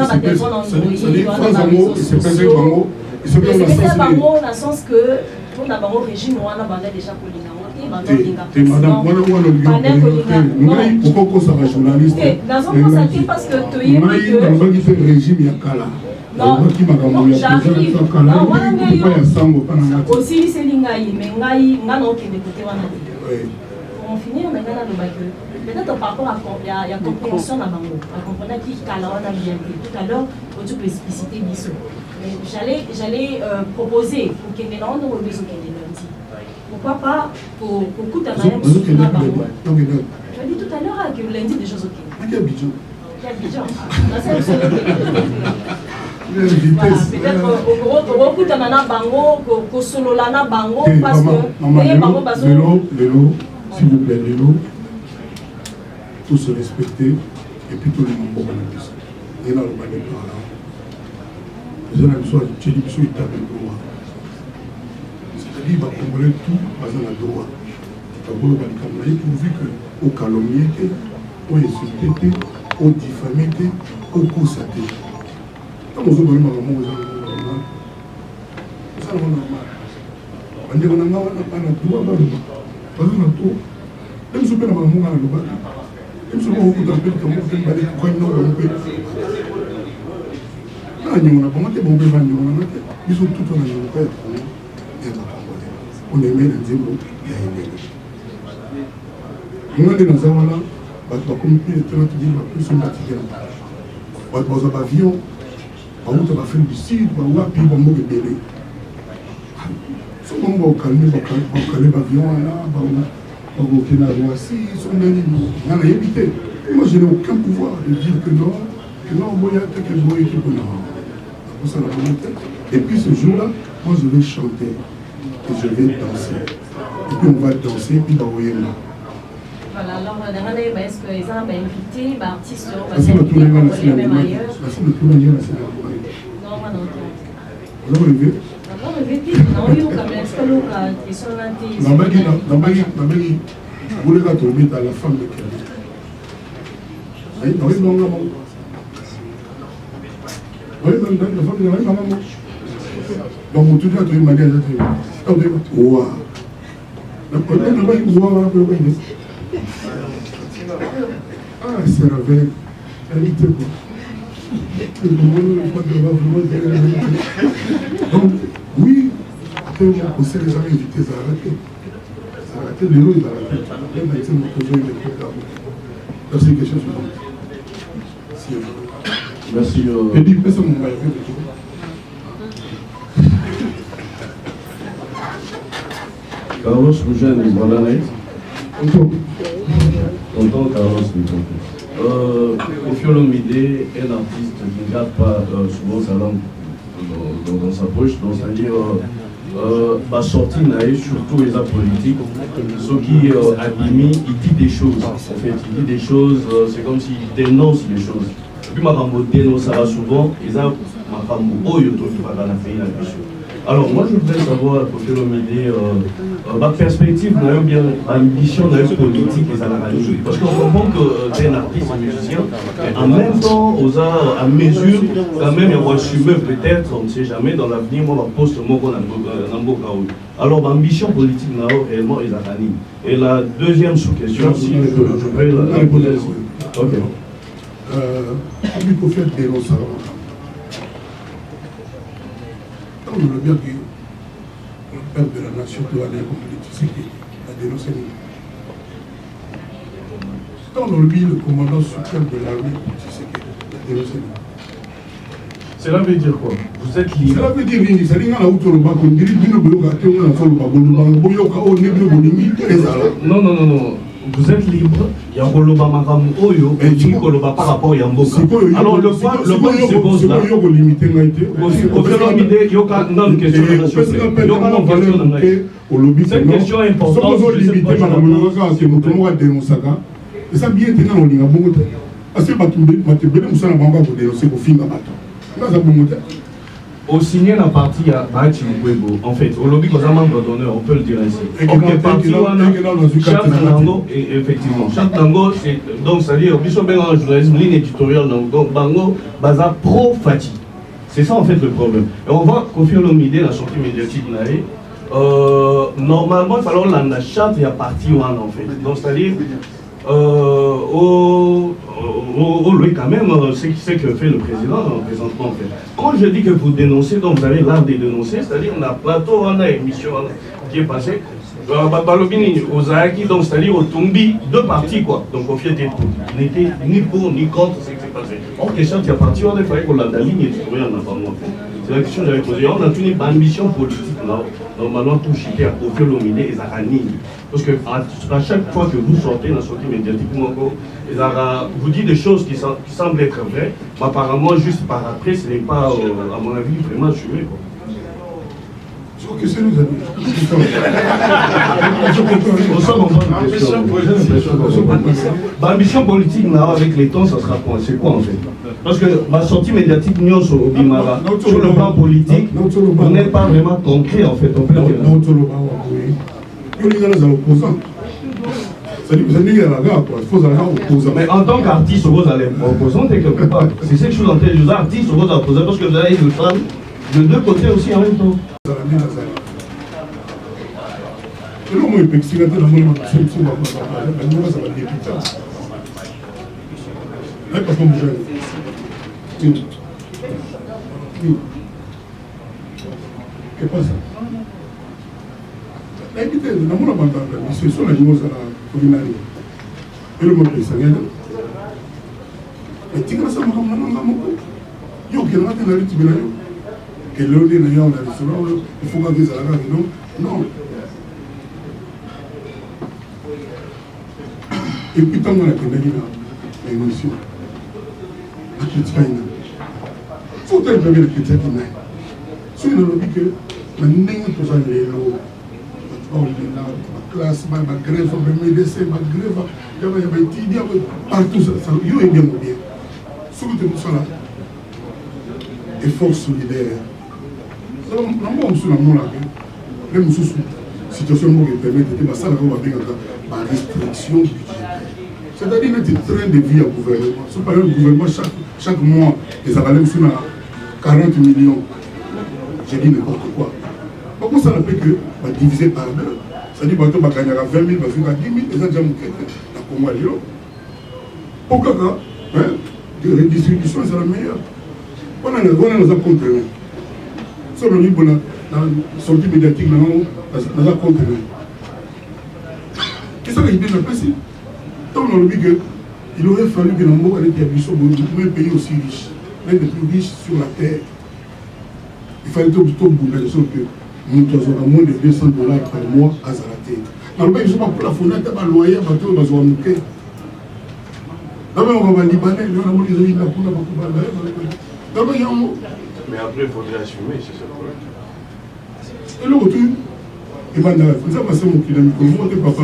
badelefone android wana baresososepesa bango na sens que mpona bango régime wana bandai déjà kolinga ngo te okokosaka journaliste nazokosa te parce que toyebi ke régime ya kala osiliseli ngai me ngai nga naokende kote wana te onfinir na ngai nalobaki peut-être par rapport ya compréhension na bango bacomprenaki kala wana bien te tout à l'heure oti koexplicité biso j'allais proposer kokende na wana oyo bezokende lundi pourquoi pas kokutana ya mosusu na bango tu as dit tout à l'heure que lundi déjà ozokende peut-être okokutana na bango kosolola na bango parce que bango lelo s'il vous plaît lelo tout se respecter et puis tout le monde mboka na biso ye na loba ndeko wana eza na biso ateli biso etape droit c'est-à-dire bacongolais tout baza na droit bakoloba likambo na ye pourvu que okalomnie te oinsulte te odifame te okosa te ntango ozobona makambo eza normal bandeko na nga wana bana droit baloba baza na to biso mpe na makambo nga na lobaki biso moko okuta mpe likambo mpe balekokani nao bango mpe naniongo na bango te bango mpe baniongo nanga te biso tuto na niongoka ya kongo ya bakongole oneme na nzembo ya endele nga nde naza wana bato bakomi mpe etana tudili bapeso batikela bato bazwa bavion bauta bafrique du sud bawapi bamboka ebele so bango baokale bavion wana bakokende na roisi so ndeni nga nayebi te moi je n'ai aucun pouvoir de dire que non boya te que boye ki bona nakosala bongo te et puis ce jour là moi je vais chanter et je vais danser et puis on va danser puis baoyenga. Voilà, alors est-ce que les gens invité artistes même ailleurs. La femme de ah, c'est avec la vérité quoi. Donc, oui, après on conseille les amis invités à arrêter. Arrêter les lots, ils arrêtent. Même avec mon projet, il est programme. Merci, quelque chose. Merci. Et puis, personne ne m'a vu. Carlos Rougène, bonne année. Tonton Carlos Kofi Olomide est un artiste qui ne garde pas souvent sa langue dans sa poche, donc c'est-à-dire ma sortie naïe, surtout les arts politiques, ceux qui abîment, il dit des choses, en fait, il dit des choses, c'est comme s'il dénonce les choses. Et puis ma femme dénonce ça souvent, et ça, ma femme, oh, il y a tout qui va dans la pays, la question. Alors moi je voudrais savoir, Kofi Olomide, ma perspective, bien ambition politique et analyses. Parce qu'on comprend que tu es un artiste, un musicien, et en même temps, à mesure, quand même, il va assumer peut-être, on ne sait jamais, dans l'avenir, moi, ma poste, moi, alors, ma ambition politique, réellement, est à l'anime. Et la deuxième sous-question, si je peux la poser. Ok. Il faut faire des lots. On le bien que le père de la nation doit aller comme le Tshisekedi a dénoncé. Quand on le dit, le commandant suprême de l'armée Tshisekedi a dénoncé. Cela veut dire quoi? Vous êtes libre? Cela veut dire que c'est un autre non. Vous êtes libre, il y a un Koloba Makam Oyo, et il y a un Koloba par rapport à Yamboka. Alors le point se pose là. Au fur et à mesure, il y a une question de nation. Cette question est importante. Et ça bien tenant au Linga Bongote. Parce que Matubele Moussa n'a pas dénoncé au film à Bato. Là, ça Bongote. Au signer la partie à Bachi Mkwebo, en fait, au lobby qu'on a membre d'honneur, on peut le dire ainsi. Ok, partie Charles Nango, effectivement. Charles Nango, donc c'est-à-dire, Bishop Ben en journalisme, ligne éditoriale, donc Bango, Baza pro-Fati. C'est ça en fait le problème. Et on va confier l'omidé, la sortie médiatique, normalement, il fallait la charte, il y a partie one en fait. Donc c'est-à-dire, lui quand même, c'est ce que fait le président présentement en fait. Quand je dis que vous dénoncez, donc vous avez l'art de dénoncer, c'est-à-dire on a plateau, on a émission qui est passée. Balobini, Ozaki, donc c'est-à-dire au Tumbi, deux parties quoi. Donc on fait n'était ni pour ni contre ce qui s'est passé. Or, question qui a parti, on a fait qu'on l'a ligne éditoriale en fait. C'est la question que j'avais posée. On a une ambition politique là. Normalement, tout chiqué à Kofi Olomide et Zaranine. Parce que à chaque fois que vous sortez dans la sortie médiatique, vous dites des choses qui semblent être vraies, mais apparemment, juste par après, ce n'est pas, à mon avis, vraiment assumé. Que c'est nous ambition politique avec les temps, ça sera quoi? C'est quoi en fait? Parce que ma sortie médiatique au Bimara, sur le plan politique, vous n'êtes pas vraiment concret en fait. Mais en tant qu'artiste, vous allez opposanter quelque part. C'est ce que je suis en train de dire. Artiste, vous allez opposer parce que vous avez une femme de deux côtés aussi en même temps. Non. Et puis tant qu'on a connu l'émotion, la critique, il faut que la critique soit si on a dit que maintenant tout ça est là, la classe, ma grève, ma médecin, ma grève, il y a des étudiants, partout ça, il y a bien ou bien. Si vous êtes tout ça là, effort solidaire. Non, on se l'a là, même sous situation qui permet de faire ça, on va bien la restriction budgétaire. C'est-à-dire qu'il y a des trains de vie au gouvernement. Si par exemple, le gouvernement, chaque mois, les avalèmes sont à 40 millions. J'ai dit n'importe quoi. Pourquoi ça ne peut que diviser par deux? C'est-à-dire que tu vas gagner à 20 000, tu vas gagner à 10 000, les gens déjà m'ont quitté. Pourquoi ça? La redistribution, c'est la meilleure. On a nos comptes. Sur le niveau de la sortie médiatique, on a compte. Qu'est-ce que l'idée de la presse? Tant on a dit qu'il aurait fallu que nous ayons un pays aussi riche, l'un des plus riches sur la terre. Il fallait tout que nous avons moins de $200 par mois à Zaraté. Normalement, ils ne sont pas pour la fenêtre, pas loyer, pas tout, ils ont manqué. D'abord, on va Libanais, ils ont dit la poule, d'abord, il y a un mot. Mais après, il faudrait assumer, c'est ça le problème. Et le retour, il va dire, ça va ser mon kilomètre, comment tu papa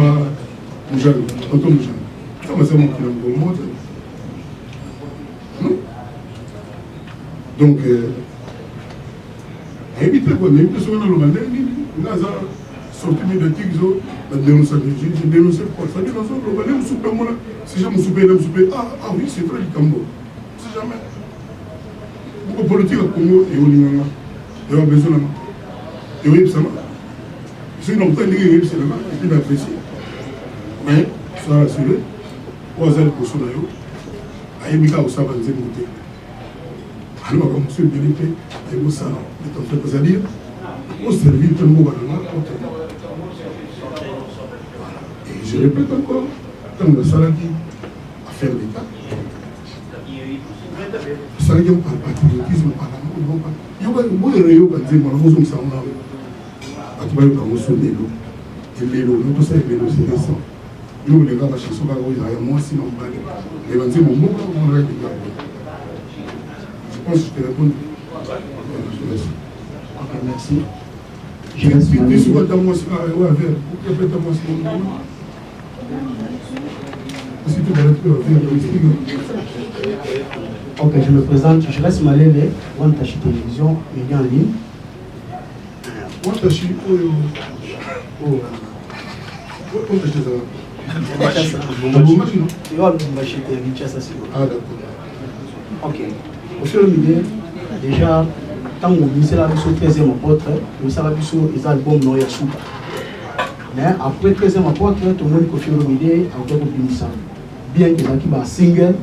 Moujane, tonton Moujane. Ça va ser mon kilomètre, comment tu. Non? Donc, évitez quoi, évitez ce qu'on a le Rwanda, il a sorti médiatique, il a dénoncé, j'ai dénoncé quoi? Ça dit dans son Rwanda, il me soupe, moi, si j'ai mon soupe, il me soupe, ah oui, c'est vrai, du Cambo. C'est jamais. Beaucoup de politique au Congo et au Linganga, et au besoin et oui, ça va. Si l'on peut dire que c'est là, et puis d'apprécier. Mais, ça va assurer, pour aller pour son aïe, aïe, Mika, au savoir, c'est monté. Alors, comme monsieur Bélipe, aïe, au savoir, c'est-à-dire, au service de nous, et je répète encore, quand le salarié a fait l'État, le salarié par patriotisme, par amour, il y a un bon rayon qui dit, moi, vous savez, tu vas y avoir un vélo. Et vélo, nous, tout ça, vélo, c'est récent. Nous, les gars, la chanson, il y a moi, sinon, les gens disent, mon mot, on va regarder. Je pense que je te réponds. Ok, merci. Je vais expliquer sur votre moi, c'est un verre. Répète-moi, c'est mon nom. Ok, je me présente, je reste Malele, Wantashi Télévision, média en ligne. Wantashi, ok. Au fur et à mesure, déjà, quand on ministère la mission 13e apôtre, nous savons que les albums n'ont rien soupa. Mais après 13e apôtre, tout le monde au fur et à mesure a encore plus bien que ça qui va single.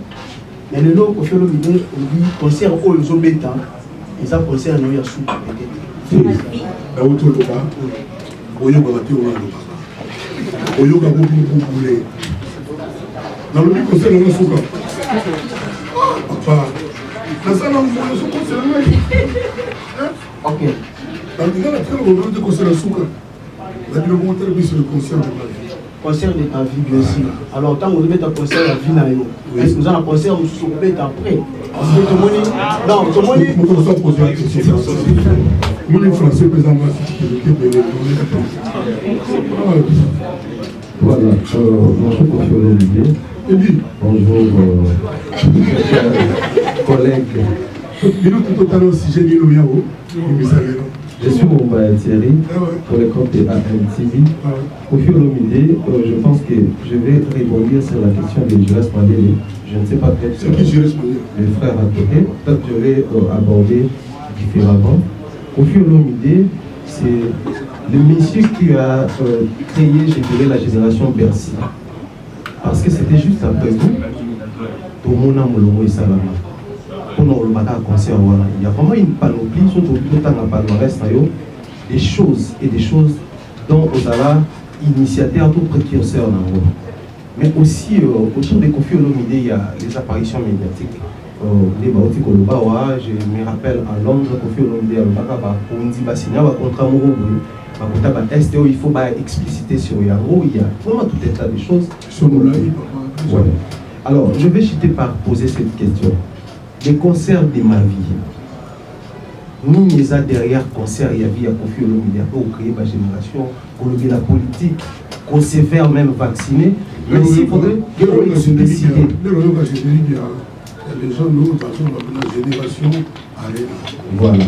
Mais le nom au fur et à mesure, on dit concert au les bêta, et ça concert n'ont rien soupa. Oyoga bouboulé. Dans le but concert, on a souka. Papa, la salle en moyen son concert, ok. Dans le cas, on a concert à souka. La ville mondiale, c'est le concert de ma vie. Concert de ta vie, bien sûr. Alors, tant qu'on met un concert à la vie, est-ce que vous avez un concert où vous avez après? Parce que tout le monde. Non, tout le monde. Je me suis posé la question. Mon français, président, voilà, bonjour Kofi Olomide. Bonjour collègues. Je suis Mumba Thierry pour le compte de AMTV. Kofi Olomide, je pense que je vais répondre sur la question de Jules Mandela. Je ne sais pas peut-être les frères à côté. Peut-être que je vais aborder différemment. Kofi Olomide, c'est le monsieur qui a créé, je dirais, la génération Bercy. Parce que c'était juste après vous, tout le monde a mon et Salama. On a le concert. Il y a vraiment une panoplie, surtout dans le palmarès, des choses et des choses dont on a initiateur, tout précurseur. Mais aussi, autour de Kofi Olomide, il y a les apparitions médiatiques. Je me rappelle à Londres, Kofi Olomide, on dit que signer un contrat il faut expliciter sur Yango, il y a vraiment tout un tas de choses. Ouais. Alors, je vais chuter par poser cette question. Les concerts de ma vie, nous, les a derrière concert, il y avait Kofi Olomide, on a créé ma génération, on a la politique, qu'on s'est fait même vacciner, mais s'il faudrait expliciter. Les gens, nous, la génération arena. Voilà.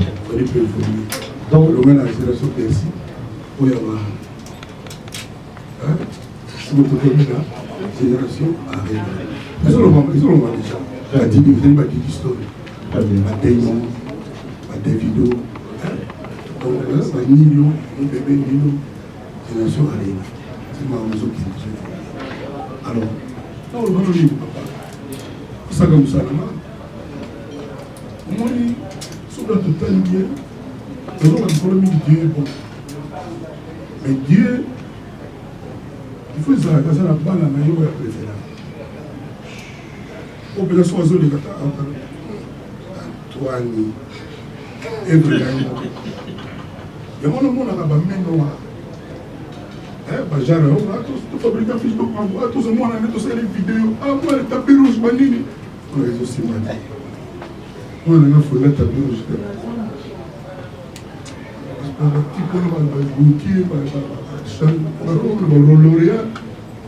Donc, la génération Bercy, où il y a la génération arena. Ils ont déjà. La division, la histoire. La Damon, la Davido. Donc, la Nilo, le bébé Nilo, génération arena. C'est ma maison qui est. Alors, dans le livre, papa. Ça comme ça, moi, sur la totale, Dieu, c'est un problème de Dieu. Mais Dieu, il faut que ça la balle à la yoga préférable. Au peut soit zone de Gata, Antoine, Evry, il y a mon monde à la bas genre, on a tous fabriqué un fiche de camp, tous les mois, on a tous les vidéos, ah, moi, le tapis rouge, Manini. On a aussi Manini. On a fait le tapis rouge. Parce que petit peu, on a goûté, on a lauréat.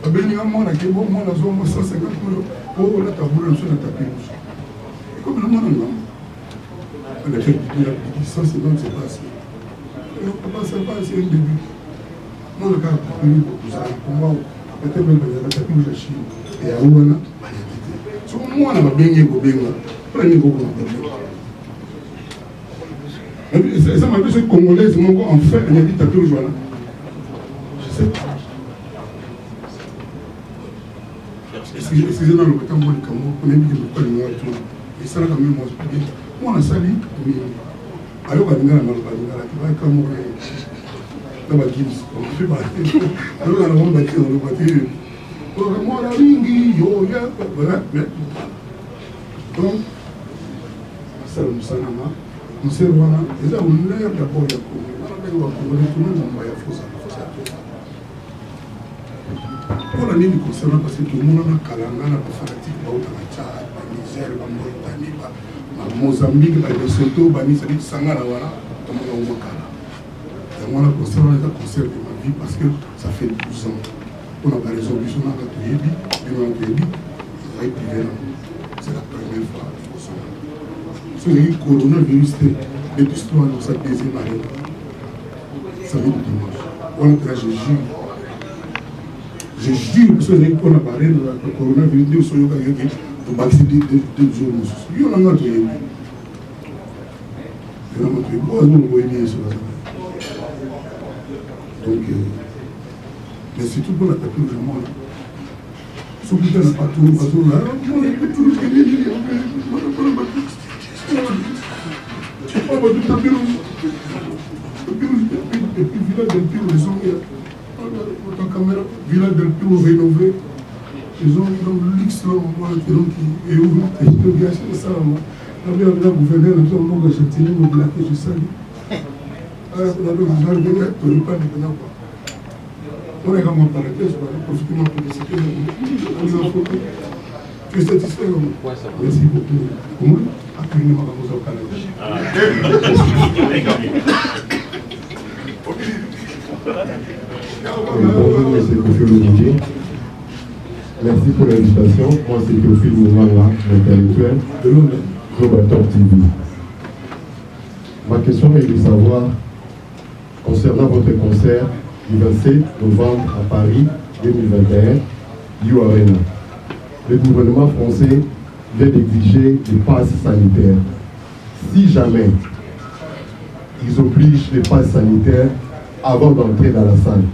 On a béni à moi, on a dit, bon, moi, on a 150 euros. Oh, là, tu as voulu sur le tapis rouge. Et comme le monde, on a fait du 150, c'est pas assez. On ne peut pas savoir, c'est un début. Moi, le cas pour moi, peut-être même que je suis Chine. Et à Ouana, sur moi, on a bien gagné, prenez beaucoup de ça m'a dit que les Congolais, en fait, il y a des tapis rouges. Je sais pas. Excusez-moi, le temps, moi, on a mis des pas de moi. Et ça, quand même, moi, on a sali, mais alors, on a mal, on a comme dans la Gims, on fait pas. Alors, on a bâti dans le voiture. Moi, la ringi, yo, ya, voilà. Donc, ça, nous sommes là. Nous sommes là. Et là, on a d'abord, il y a tout le monde a fausse. On a mis du concernant parce que tout le monde a Kalangana, fanatique, au Tchad, Niger, Mauritanie, Mozambique, Lesotho, Banisari, Sangara, voilà. Tout le monde a Kala. Moi, le concert de ma vie parce que ça fait 12 ans. On a raison, c'est la première fois. C'est le coronavirus, et l'histoire dans sa deuxième année. Ça vient de dimanche. On a je jure. Je jure que c'est qu'on a parlé de le coronavirus, de ce qu'il y a pour vacciner 2 jours. Il y en a un autre. Il y en a un autre. Donc, mais c'est tout pour la tapis vraiment. Ce qui n'a pas tout, pas tout là. Tu prends votre tapis rouge. Et puis, village del Piro, les gens, votre caméra, village del Piro rénové. Les gens, ils ont le luxe là, et où je peux gâcher ça. La gouverneur, nous sommes morts de Châtillon, nous de la paix, je salue. Vous avez besoin de venir, tu n'es pas de venir. On est vraiment par la tête, je vais profiter de ma publicité. Tu es satisfait? Merci beaucoup. Comment? Appuyez-moi dans vos occasions. Bonjour, monsieur Théophile Didier. Merci pour l'invitation. Moi, c'est Théophile Moumala, l'intellectuel de Globator TV. Ma question est de savoir, concernant votre concert du 27 novembre à Paris 2021, U Arena. Le gouvernement français vient d'exiger des passes sanitaires. Si jamais ils obligent les passes sanitaires avant d'entrer dans la salle,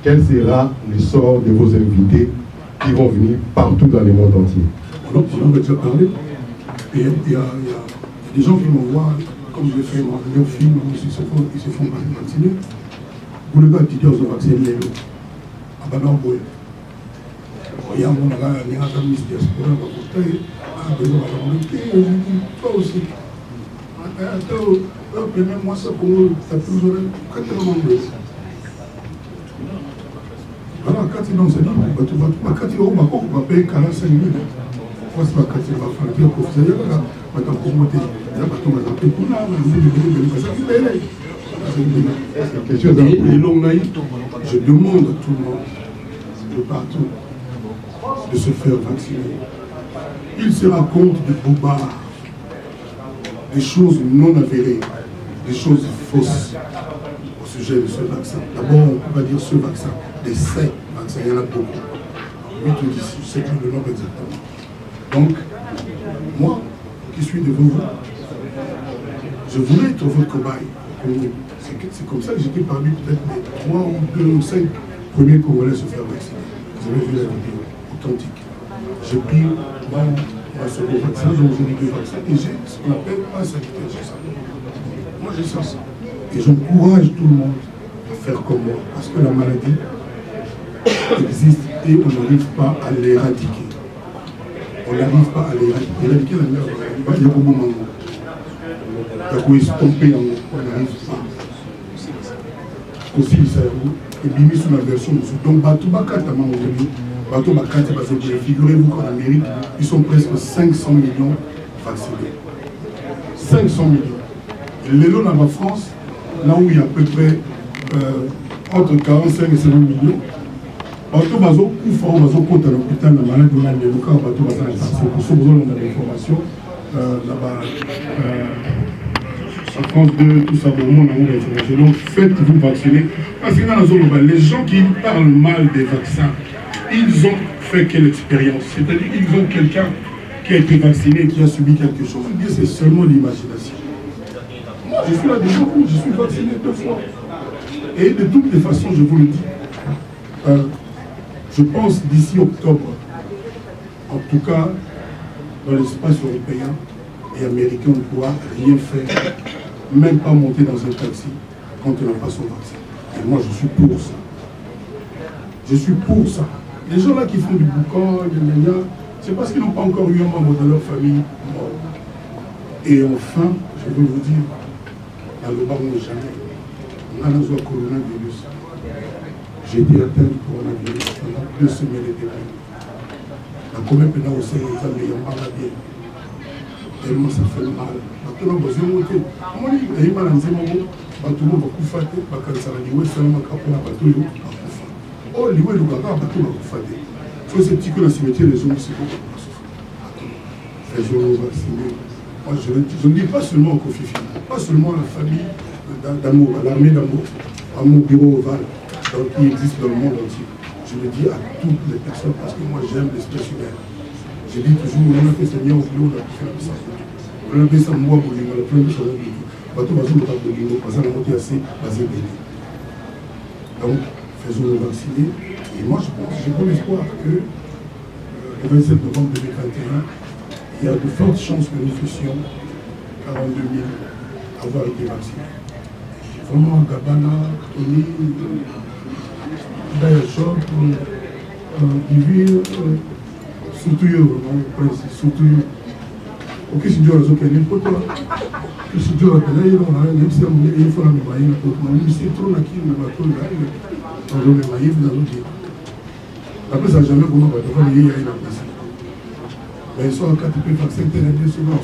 quel sera le sort de vos invités qui vont venir partout dans le monde entier? Alors, on va déjà parler. Et il y a des gens qui m'envoient, comme je l'ai fait dans leur film, ils se font vacciner. Vous le gars qui dit aux vacciner, à Banan Boy. Il y a un monde là, il y a un ministre diaspora, il y a toi aussi. Attends, moi ça pour ça toujours quand tu es voilà, quand tu es dans ce livre, quand tu vas payer 45 000. Moi, c'est pas quand tu vas faire le professeur, il y a pas promoté. Il y a pas tout le monde pour là, je demande à tout le monde de partout de se faire vacciner. Il se raconte des bobards, des choses non avérées, des choses fausses au sujet de ce vaccin. D'abord, on ne peut pas dire ce vaccin, des 7 vaccins, il y en a beaucoup. 8 ou 10, je ne sais plus le nombre exactement. Donc, moi, qui suis devant vous, je voulais être votre cobaye. C'est comme ça que j'étais parmi peut-être les 3 ou 2 ou 5 premiers Congolais à se faire vacciner. Vous avez vu la vidéo, authentique. J'ai pris mon second vaccin, j'ai mis 2 vaccins et j'ai ce qu'on appelle un sanitaire, j'ai ça. Moi j'ai ça. Et j'encourage tout le monde à faire comme moi, parce que la maladie existe et on n'arrive pas à l'éradiquer. On n'arrive pas à l'éradiquer. Éradiquer la merde, il y a beaucoup de monde. On n'arrive pas. Aussi, et bimi sur la version. Donc, figurez-vous qu'en Amérique, ils sont presque 500 millions vaccinés. 500 millions. Et les lots dans la France, là où il y a à peu près entre 45 et 50 millions, bateau bazo kufa bazo kota l'hôpital na malade na le cas bateau bazo na c'est pour ça besoin d'informations là-bas en France 2 tout ça pour moi donc faites-vous vacciner parce que dans les gens qui parlent mal des vaccins ils ont fait quelle expérience, c'est-à-dire ils ont quelqu'un qui a été vacciné qui a subi quelque chose, c'est seulement l'imagination. Moi je suis là déjà, je suis vacciné 2 fois et de toutes les façons je vous le dis je pense d'ici octobre, en tout cas dans l'espace européen et américain, on ne pourra rien faire, même pas monter dans un taxi quand on n'a pas son vaccin. Et moi je suis pour ça. Je suis pour ça. Les gens là qui font du boucan, c'est parce qu'ils n'ont pas encore eu un membre de leur famille mort. Et enfin, je veux vous dire, dans le bar, on jamais. On a le coronavirus. J'ai été atteint du coronavirus pendant 2 semaines et demie. La commune pénale au sein des amis, on parle bien. Tellement ça fait mal. Maintenant, vous avez monté. Moi, il y a mal en ce moment. Tout le monde va couper. Parce que ça va dire, oui, c'est un peu la bateau. Oh, les ouais, le gars, bateau va vous faire. Soit c'est petit que la cimetière, les gens, c'est beaucoup. Les gens vaccinés. Moi, je ne dis pas seulement au Kofifi, pas seulement à la famille d'amour, à l'armée d'amour, à mon bureau ovale, qui existe dans le monde entier. Je le dis à toutes les personnes parce que moi j'aime l'espèce humaine. Je dis toujours, on a fait ce lien au boulot, on a fait ça. On a fait ça, moi, on a fait ça, bateau va jouer le boulot, parce qu'on a monté assez, basé béni. Donc, faisons-nous vacciner. Et moi, j'ai bon espoir que le 27 novembre 2021, il y a de fortes chances que nous fussions 42 000 avoir été vaccinés. Vraiment, Gabana, Tony, Dayachop, Divine, surtout surtout ok, si Dieu a raison, il faut toi. Si Dieu a raison, il faut la mémoire, c'est trop là qui ne va pas là, on le mémoire, vous allez dire. Après, ça n'a jamais vraiment pas de faire, il y a une appréciation. Mais ils sont en 4 peu vaccins, bien souvent,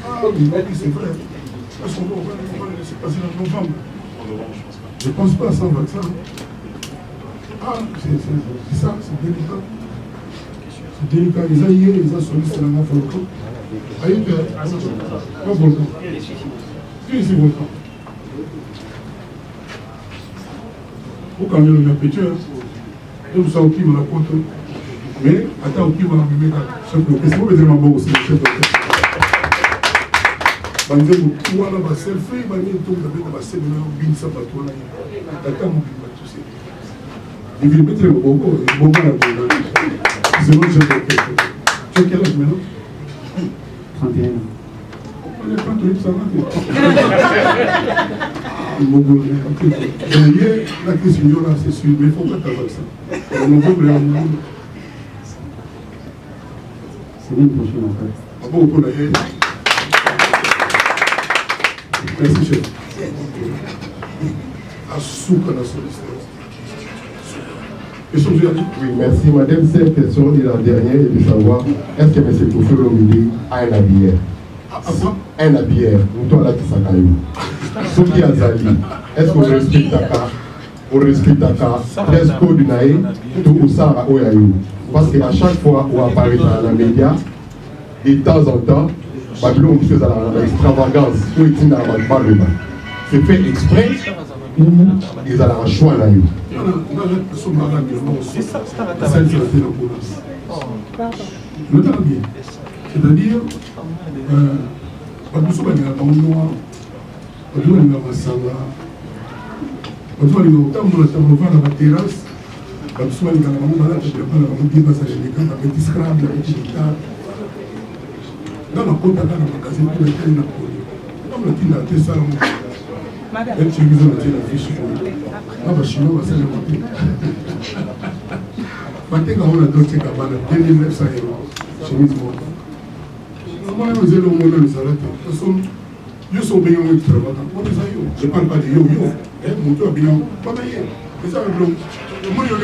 ah, mais c'est vrai. Parce qu'on va le laisser passer en novembre. Je ne pense pas sans vaccin. Ah, c'est ça, c'est délicat. C'est délicat. Ils ont hier, ils ont sollicité dans mon volcan. Aïe, pas volcan. Qui est ici volcan? Vous quand même, on a pété, hein. Tout ça, au climat, la côte. Mais, attends, au climat, on a mis chef d'orchestre. C'est pas vraiment bon aussi, le chef d'orchestre. Banzemo tuwana ba selfie ba ni to da beta ba sebe na bin sa ba tuwana tata mo bin ba tout c'est il vient mettre le bongo na bongo c'est moi je te tu as quel âge maintenant 31 ans on est pas tout ça bongo hier la question là c'est sûr mais il faut pas t'avoir ça on va voir c'est une prochaine en fait ah bon pour la merci, chef. Oui, merci. Ma deuxième question et la dernière est de savoir est-ce que M. Kofi Olomide a un habilleur? Un habilleur, nous là qui s'accueille. Ce qui a Zali, est-ce qu'on respecte ta carte? On respecte ta carte, dress code du Naï, tout au Sahara Oyayou. Parce qu'à chaque fois qu'on apparaît dans les médias, de temps en temps, Babylone qui fait l'extravagance, ou est-il dans la barbe? C'est fait exprès, ou ils ont un choix là. C'est-à-dire, dans la côte, dans la magazine, pour lesquels il a connu. Comme le film a été ça, même si ils ont été la fiche, ah, bah, chinois, va s'en monter. Maintenant, on a d'autres cabanes, 2900 €. Chemise monte. Moi, je vais au monde, les arrêter. Ils sont bien extravagants. Je ne parle pas de yo-yo. Mon tour bien. Pas bien. C'est ça, le monde, il y a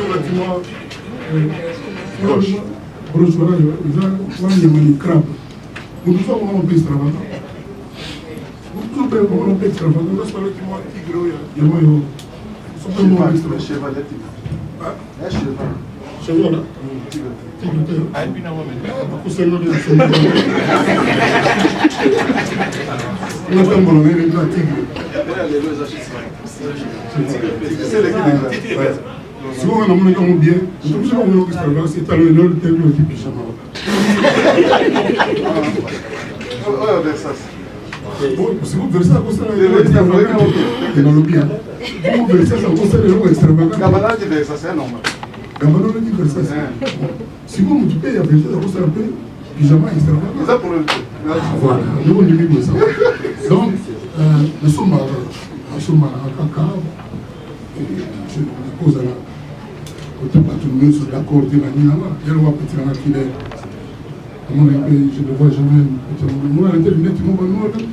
broche. Broche, voilà, il y a une crabe. Nous devons avoir un peu extravagant. Nous devons avoir un peu extravagant. Nous devons avoir un tigre. Il y a un peu extravagant. Un cheval. Cheval là. Tigre. Ah, et puis non, mais. C'est le nom de la cheval. On a fait un bon tigre. C'est les tigres. Si on a un monde bien, nous devons avoir un extravagant. C'est à l'honneur de tel qui pyjama. Si vous versez ça, c'est dans le bien. Vous versez ça, c'est extravagant. Gabana dit verser ça, c'est normal. Gabana dit verser ça. Si vous m'occupez, il y a versé ça, c'est un peu pyjama extravagant. C'est ça pour le. Voilà, nous on dit ça. Donc, nous sommes à Kaka. Je pose à la. Quand tout le monde se d'accord, il y a un petit peu qui est. Je ne le vois jamais. Moi, à l'Internet, ils m'ont dit que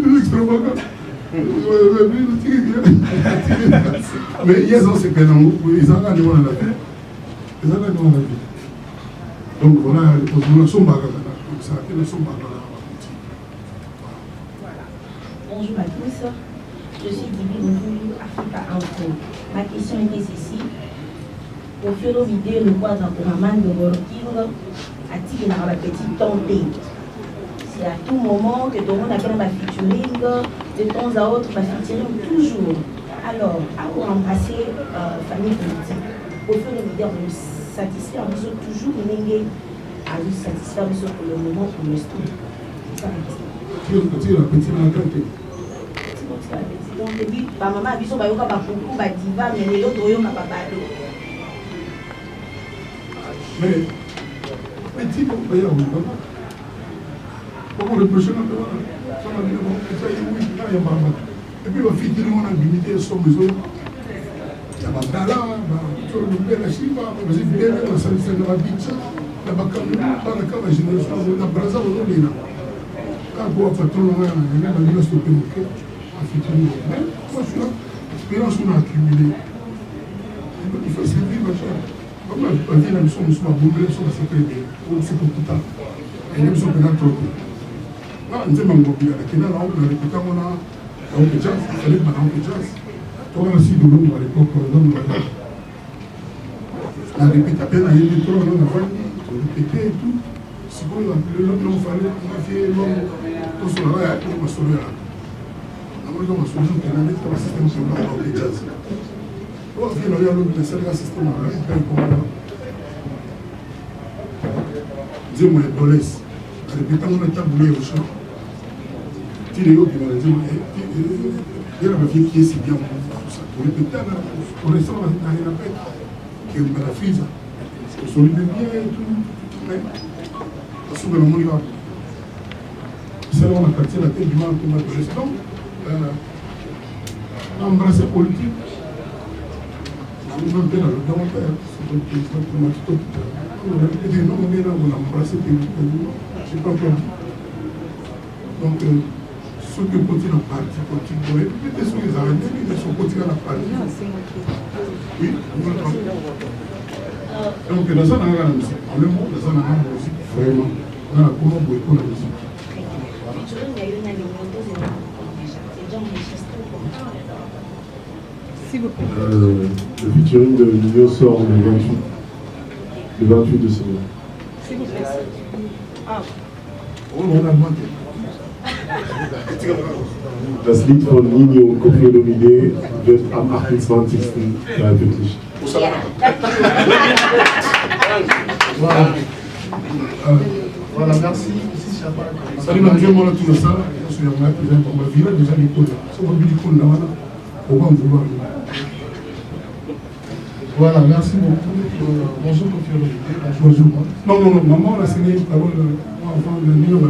c'est extravagant. Mais ils ont ce qu'ils ont. Ils ont gagné la vie. Ils ont gagné la vie. Donc voilà, nous sommes bagarres. Bonjour à tous. Je suis Divine Africa Info. Ma question était ceci. Au fur et à mesure, le poids d'un programme de working a-t-il la petite tentée? C'est à tout moment que tout le monde a fait ma featuring, de temps à autre, ma featuring toujours. Alors, à vous embrasser famille politique, au fur et à mesure, de nous satisfaire, nous sommes toujours menés à nous satisfaire pour le moment, pour l'instant. C'est ça la question. Donc, ma maman a vu son bayoka, beaucoup, diva, mais les autres, ils n'ont pas parlé. Mais, petit, il y a un comment reprocher notre ça m'a dit ça y est oui là il y a pas et puis la fille qui nous a limité son besoin il y a pas d'ala sur le bel la chiva mais c'est bien la salle de la biche la bakam pas la cama génération la brasa on est là quand on va tout le monde on a mis stopper le cœur à futur mais moi je suis là expérience on a accumulé il faut servir machin comme la vie là nous sommes bombés sur la sécurité on sait pour tout ça et nous sommes pas trop nze mangobi alakenda na on répéta mona donc jazz fallait maintenant que jazz toi aussi de l'homme à l'époque l'homme la répéta bien il y a trop on a répété et tout c'est bon l'homme fallait on a fait l'homme tout sur la pour ma solo là on a ma solo que la lettre système sur le jazz on a fait l'homme de ça le système là il peut comment dire moi dolès répétant on a taboulé au champ il y a ma fille qui est si bien pour répéter pour rester dans la pète qui est la frise pour se lever bien et tout mais parce que le monde va c'est là on a quartier la tête du mal pour ma gestion embrasser politique on a bien le documentaire on a répété non on est là on a embrassé politique je n'ai pas entendu donc ceux qui continuent à partir politique, peut-être ceux qui arrêtent, ils sont continués à partir. Oui, on entend. Donc, dans ça, on a la musique. En le monde, dans ça, on a la musique. Vraiment. On a la comment pour la musique. S'il vous plaît. Le featuring de Nino sort le 28 de ce mois. S'il vous plaît. Ah. On a demandé. Das Lied von Nino und Koffi Olomide wird am 28. veröffentlicht. Voilà, merci. Salut, Mathieu, moi, tout ça. Je suis un président pour ma vie, déjà l'école. C'est mon but du coup, là, on va me vouloir. Voilà, merci beaucoup. Bonjour, Koffi Olomide. Bonjour. Non, maman, là, c'est une parole. Moi, enfant, le Nino va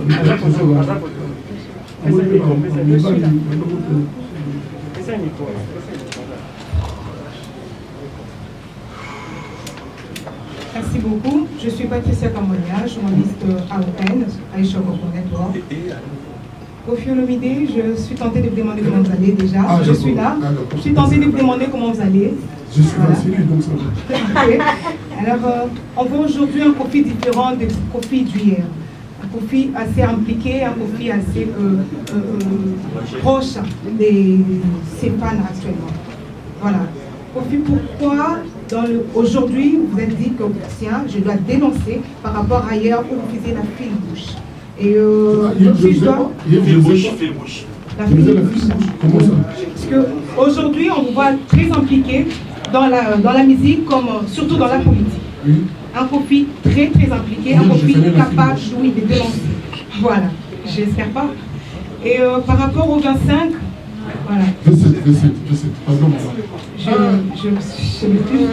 Merci beaucoup. Je suis Patricia Camonia, journaliste AON, Aïcha Coco Network. Koffi Olomide, je suis tentée de vous demander comment vous allez déjà. Je suis là. Je suis tentée de vous demander comment vous allez. Je suis vacciné, donc ça va. Alors, on voit aujourd'hui un Koffi différent du Koffi d'hier. Un Koffi assez impliqué, un Koffi assez proche de ses fans actuellement. Voilà. Koffi, pourquoi aujourd'hui vous êtes dit que tiens, je dois dénoncer par rapport à hier où vous faisiez la file bouche. Et je dois... La file bouche. Comment ça? Parce qu'aujourd'hui, on vous voit très impliqué dans la musique, comme surtout dans la politique. Oui. Un Koffi très impliqué, un Koffi capable de dénoncer. Voilà, j'espère pas. Et par rapport au 25, voilà. Je sais, pardon. Je me plus.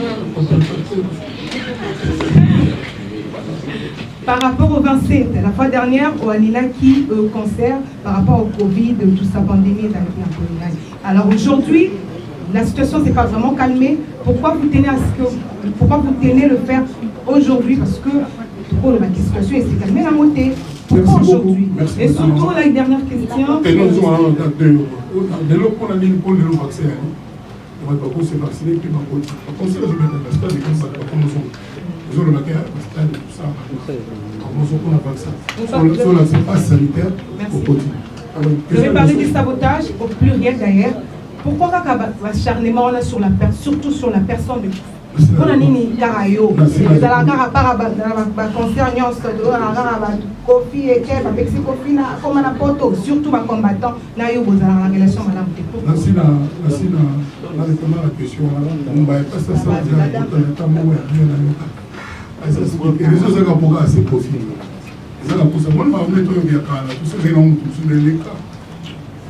Par rapport au 27, la fois dernière, au Anilaki concert, par rapport au Covid, toute sa pandémie, alors aujourd'hui, la situation ne s'est pas vraiment calmée. Pourquoi vous tenez le faire aujourd'hui? Parce que la situation s'est calmée la montée. Pourquoi aujourd'hui? Et surtout la dernière question. Vous avez parlé du sabotage, au pluriel d'ailleurs. Pourquoi l'acharnement surtout sur la personne de on a nini karayo dans la cara para concert nyonso de la cara Kofi et Keb avec ses copines comme un poto surtout ma combattant na yo bozala la relation madame Tepo Nasina répondre à la question on va pas ça notamment les autres gars pour assez profil ça la pousse moi on met tout bien quand tout ça c'est non tout sur les cas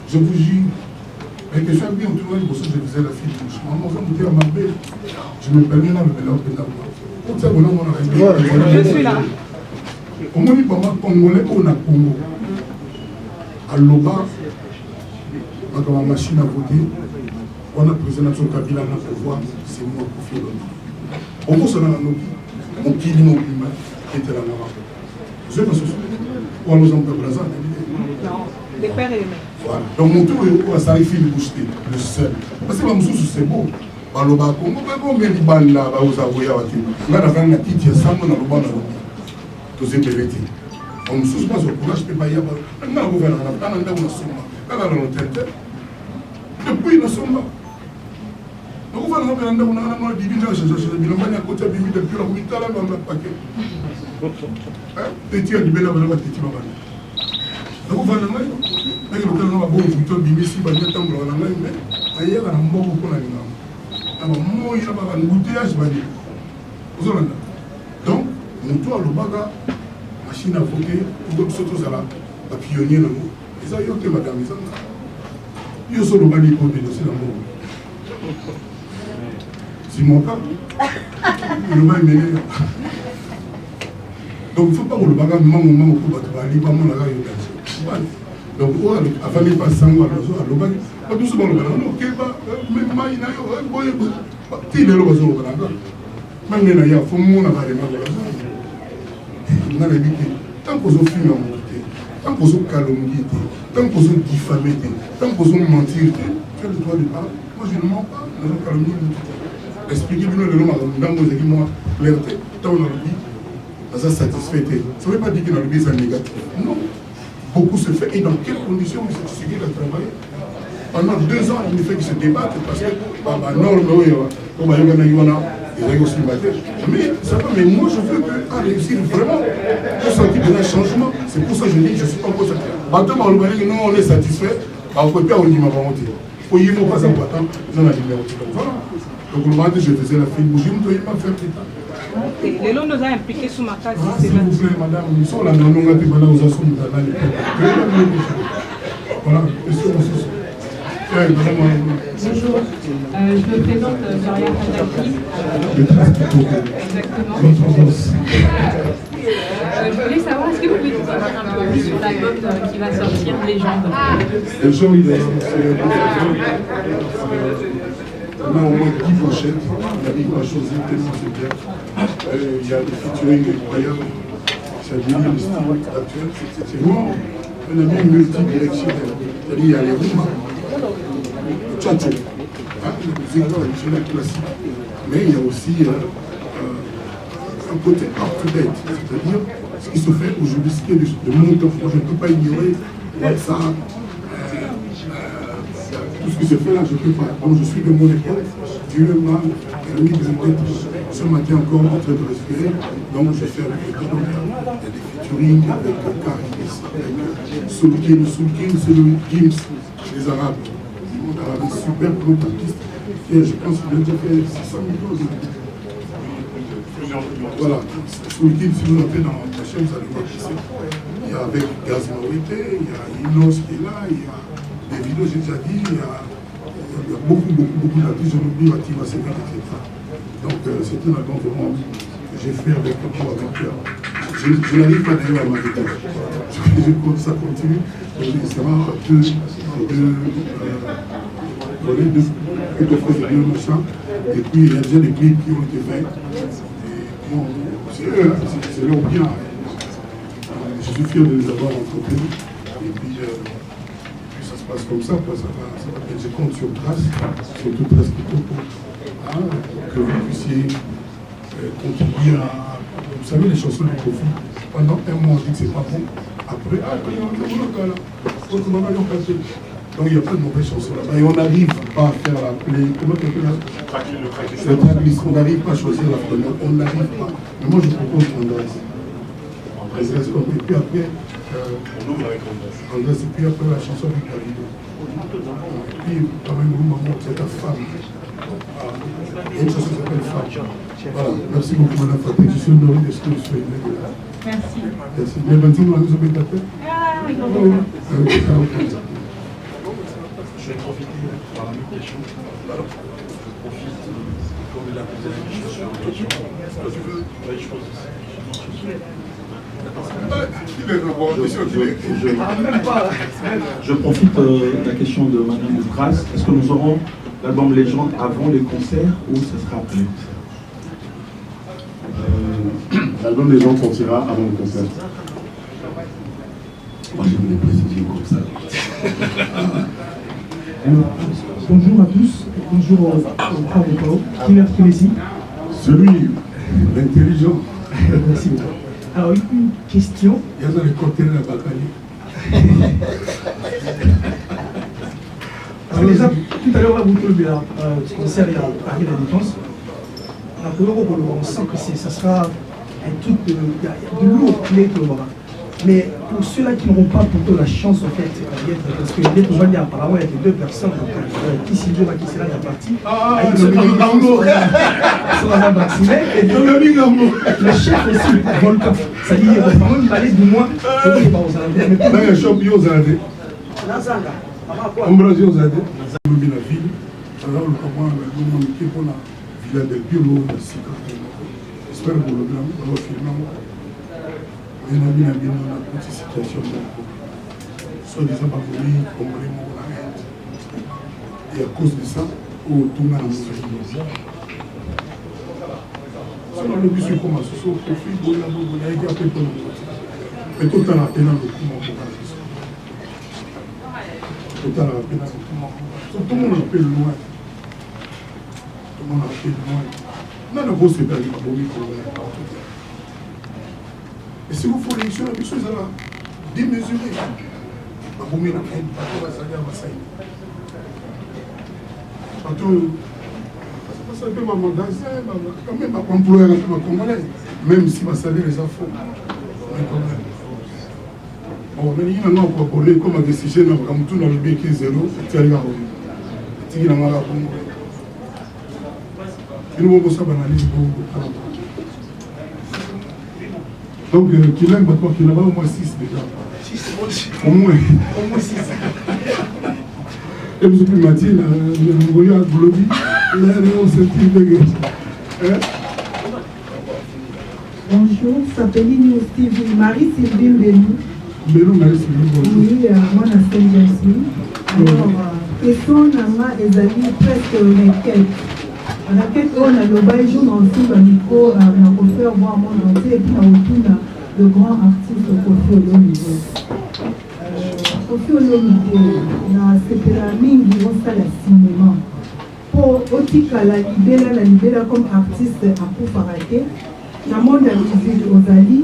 je vous jure mais que chaque bien on trouve pour ça je faisais la fille maman ça me dit à ma belle je me permets là mais là on ça bon on je suis là au moins il pas congolais on a Congo à Loba dans la machine à voter on a présenté notre Kabila dans le pouvoir c'est moi qui fais le on pense à mon qui nous qui était là je pense que on nous en peut présenter les pères et les mères. Voilà. Donc mon tour est ça il fait le seul. Parce que Mamsous c'est beau. Baloba Congo, mais les balles là, aux avoyers, là la fin la petite il y a 100 dans le bas tous ces pévétés. Mamsous pas au courage je peux pas y avoir. Maintenant le gouvernement a pas dans le tête. Depuis le sommet. Le gouvernement a dit divin je à côté de depuis la minute là dans le paquet. Petit du bel avec petit baba. Le gouvernement avec le gouvernement bon plutôt bimisi ba dit tant là mais ailleurs na mboko ko na ngam. Na mo ira ba embouteillage ba dit. Donc nous toi le baga machine à voter pour surtout ça là ba pionnier na mo. Ils a yoté madame ils ont yo solo ba di ko dénoncer na mo. C'est mon cas. Le bain mené. Donc il ne faut pas que le bagage moment pour battre libre mon la donc avant de passer à l'obag pas tout souvent le bagage non ok pas même maï na yo boy ti le bazo au bagage même na ya faut mon na ba de na la vie tant que on filme tant que on calomnie tant que on diffamer tant que on mentir tu as le droit de parler moi je ne mens pas dans la calomnie expliquer bien le nom dans vos éléments clarté tant on a dit ça satisfait ça ne veut pas dire que dans le business est négatif non beaucoup se fait et dans quelles conditions il se suffit de travailler pendant 2 ans il ne fait que se débattre parce que non mais ça va mais moi je veux qu'à réussir vraiment pour sentir un changement c'est pour ça que je dis que je ne suis pas pour ça non on est satisfait on ne peut pas on dit ma volonté il faut y aller pas en battant dans la liberté voilà donc le moment je faisais la film je ne dois pas faire plus tard. Les lots nous a impliqués sous ma case. S'il vous plaît, madame, nous sommes là, nous avons été pendant aux assumes dans les voilà, question aussi. Bonjour, je me présente Zaria Kandaki. Exactement. Je voulais savoir, est-ce que vous pouvez nous en dire un peu plus sur l'album qui va sortir, Légende? Légende, il est on a au moins 10 pochettes, il y a des choisi tellement c'est bien. Il y a des featuring incroyables, ça devient le style actuel. C'est vraiment un ami multidirectionnel. C'est-à-dire il y a les rumba, le tchatcho, la musique traditionnelle classique. Mais il y a aussi un côté up-to-date, c'est-à-dire ce qui se fait aujourd'hui, ce qui est de montant. Moi je ne peux pas ignorer WhatsApp. Tout ce qui se fait là, je ne peux pas. Donc je suis de mon école, Dieu m'a permis d'être ce matin encore en train de respirer. Donc je fais avec les des featuring avec Karis, avec Soulkin, c'est le Gims, les Arabes. Un super groupe d'artistes. Et je pense qu'il a déjà fait 600 millions. Voilà, Soulkin, si vous entrez dans la chaîne, vous allez voir qui c'est. Il y a avec Gaz Mawete, il y a Inos qui est là, il y a des vidéos, j'ai déjà dit, il y a beaucoup d'artistes, je n'oublie Matima Séville, etc. Donc c'est un album vraiment que j'ai fait avec cœur. Je n'arrive pas d'ailleurs à m'arrêter. Ça continue. C'est vraiment deux machins. Et puis il y a déjà des clips qui ont été faits. Bon, c'est eux, c'est leur bien. Je suis fier de les avoir rencontrés. Et puis ça se passe comme ça, quoi. Ça va. Je compte sur Trace, surtout Trace Kitoko, que vous puissiez contribuer à. Vous savez, les chansons du Kofi, pendant un mois on dit que c'est pas bon. Après, Donc il n'y a pas de mauvaise chanson là-bas. Et on n'arrive pas à faire la play. Comment tu appelles ça? Le tracklist. On n'arrive pas à choisir la première. On n'arrive pas. Mais moi je propose Andrés. Et puis après, Andrés, et puis après la chanson avec Davido. Et puis quand même, maman, c'est ta femme. Il y a une chanson qui s'appelle Femme. Voilà. Merci beaucoup, Madame Faté. Je suis honoré de ce que vous soyez là. Merci. Merci. Mais maintenant, nous avons été appelés. Ah, oui, Je vais profiter par la même question. Je profite, comme il a posé la question sur les questions. Oui, je pense Je profite de la question de Madame Lucas. Est-ce que nous aurons l'album Légende avant les concerts ou ce sera après? L'album Légende sortira avant le concert. Moi, je voulais préciser comme ça. Bonjour à tous, bonjour au Pau. Qui est précis? Celui, l'intelligent. Merci beaucoup. Alors, une question. Il y a dans les côtés de la bataille. Alors, déjà, tout à l'heure, vous trouvez le concert et la Paris de la Défense. On sent que ça sera un truc de lourd clé que l'on. Mais pour ceux-là qui n'auront pas plutôt la chance en fait d'y être, parce que les on va dire apparemment il y a que deux personnes, qui s'y joue, qui sera la partie. Ils sont vaccinés et le chef aussi, Volcan. Ça dit, vraiment il fallait du moins, il pas aux Aladés. Là il y a un champion aux Aladés. Ambrosio aux Aladés. La ville, alors le comment on a mis pour la Villa del Piolo, la Sika. J'espère que vous le filmez. Il y a une petite situation soit disant par voler, Congolais, et à cause de ça, on tourne à la musique. Selon le but, comme à ce au profit, il y a été appelé pour le côté. Mais tout à l'heure, il y a le coup, mon frère. Tout à l'heure, il y a le coup, tout le monde appelle loin. Tout le monde appelle loin. Non, le beau, c'est d'aller à Bomi, et si vous faites l'élection, la chose est démesurée. Vous mettez un bateau à Sadia Massaï. Bateau, ça peut ma magasin, quand même, ma employeur, ma congolais. Même si ma salaire est à fond. Bon, mais il y a un an pour parler, comme à décision, comme tout dans le bien qui est zéro, c'est arrivé à Rome. C'est qui n'a pas la Congo. Et nous, on va s'analyser pour. Donc, qu'il aime, qu'il n'a pas au moins 6 déjà. Au moins 6. Et vous pouvez m'attirer, vous voyez à Globie, là, on s'est dit, bonjour, Sapelini Steve, Marie-Sylvie Bénou. Marie-Sylvie, bonjour. Oui, moi, je suis Jasmine. Alors, question, Nama, Ezali, presque requête. On a quelques on a le bail jour dans le micro, on a faire voir mon entier et puis on a autour le grand artiste Kofi Olomide. Kofi Olomide, na sepela mingi on sala cinéma. Pour Otika la libéra comme artiste à Poufarate, na monde de musique aux Ali,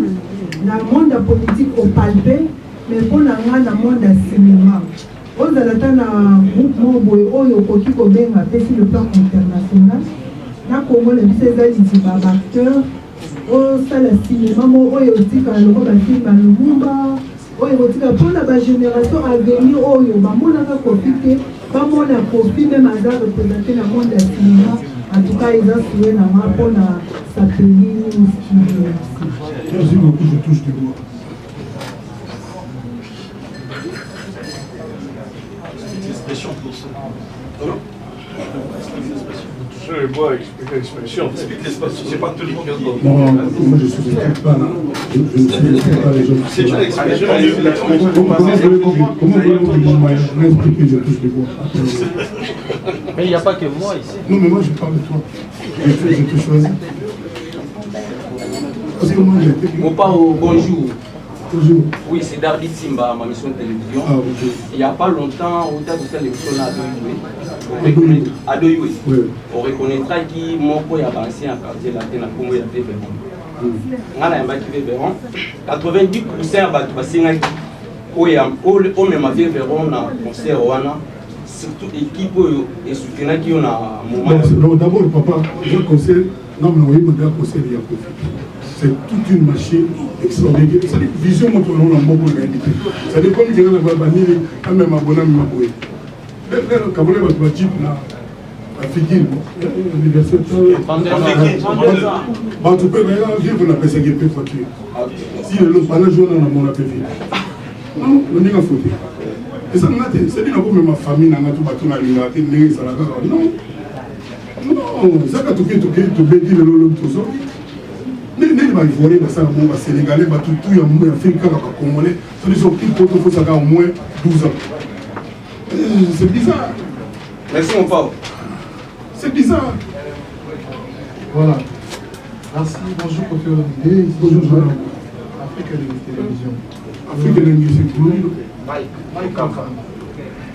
na monde politique au palpé, mais pour la monde de cinéma. On a un groupe mobile oyo koki kobenga pe sur le plan international. Na Congo le César Diba acteur au sala cinéma mo oyo tika le roba film à Lumumba oyo tika pour la génération à venir oyo ba mona ka kofi te ba mona kofi même à représenter le monde du cinéma. En tout cas ils ont souhaité na ma pour na Sapelini studio. Merci beaucoup, je touche du bois. Expression pour ça. Je vois expression. C'est pas tout le monde. Non, moi je ne suis pas là. Je ne suis pas les gens. C'est une expression. Comment voulez-vous m'expliquer je touche du bois? Mais il n'y a pas que moi ici. Non, mais moi je parle de toi. Je te choisis. Parce que moi j'ai été. Bonjour. Bonjour. Oui, c'est Darby Simba, ma mission de télévision. Ah, okay. Il n'y a pas longtemps, au temps de cette élection à Doyoué, on reconnaîtra qui mon point a avancé en quartier latin à Congo et à Tévéron. On a un bac qui 90% de Batoubassingaki. oyo même verront na concert wana surtout équipe oyo esoutenaki yo na moment. D'abord papa, le concert, non mais oui, mais concert il y a c'est toute une machine extraordinaire. C'est une vision moi on a beaucoup réalité. Ça dépend de quelqu'un va banir quand même abonné mais boy. Le Cameroun va type là la figure l'université. Bah tu peux vivre la PCGP voiture. Si le pendant jour on a mon appel. Non, on n'est pas foutu. Et ça c'est dit n'importe ma famille n'a tout battu na liberté n'est ça là. Non. Non, ça quand tu bédi le lolo tout ça. Les Ivoiriens, les Sénégalais, tout les Africains, les Congolais, ils sont plus pour ça au moins 12 ans. C'est bizarre. Merci mon père. C'est bizarre. Voilà. Merci. Bonjour, Kofi Olomide. Bonjour, madame. Afrique Télévision. Afrique Télévision, c'est pour nous. Mike Kafa.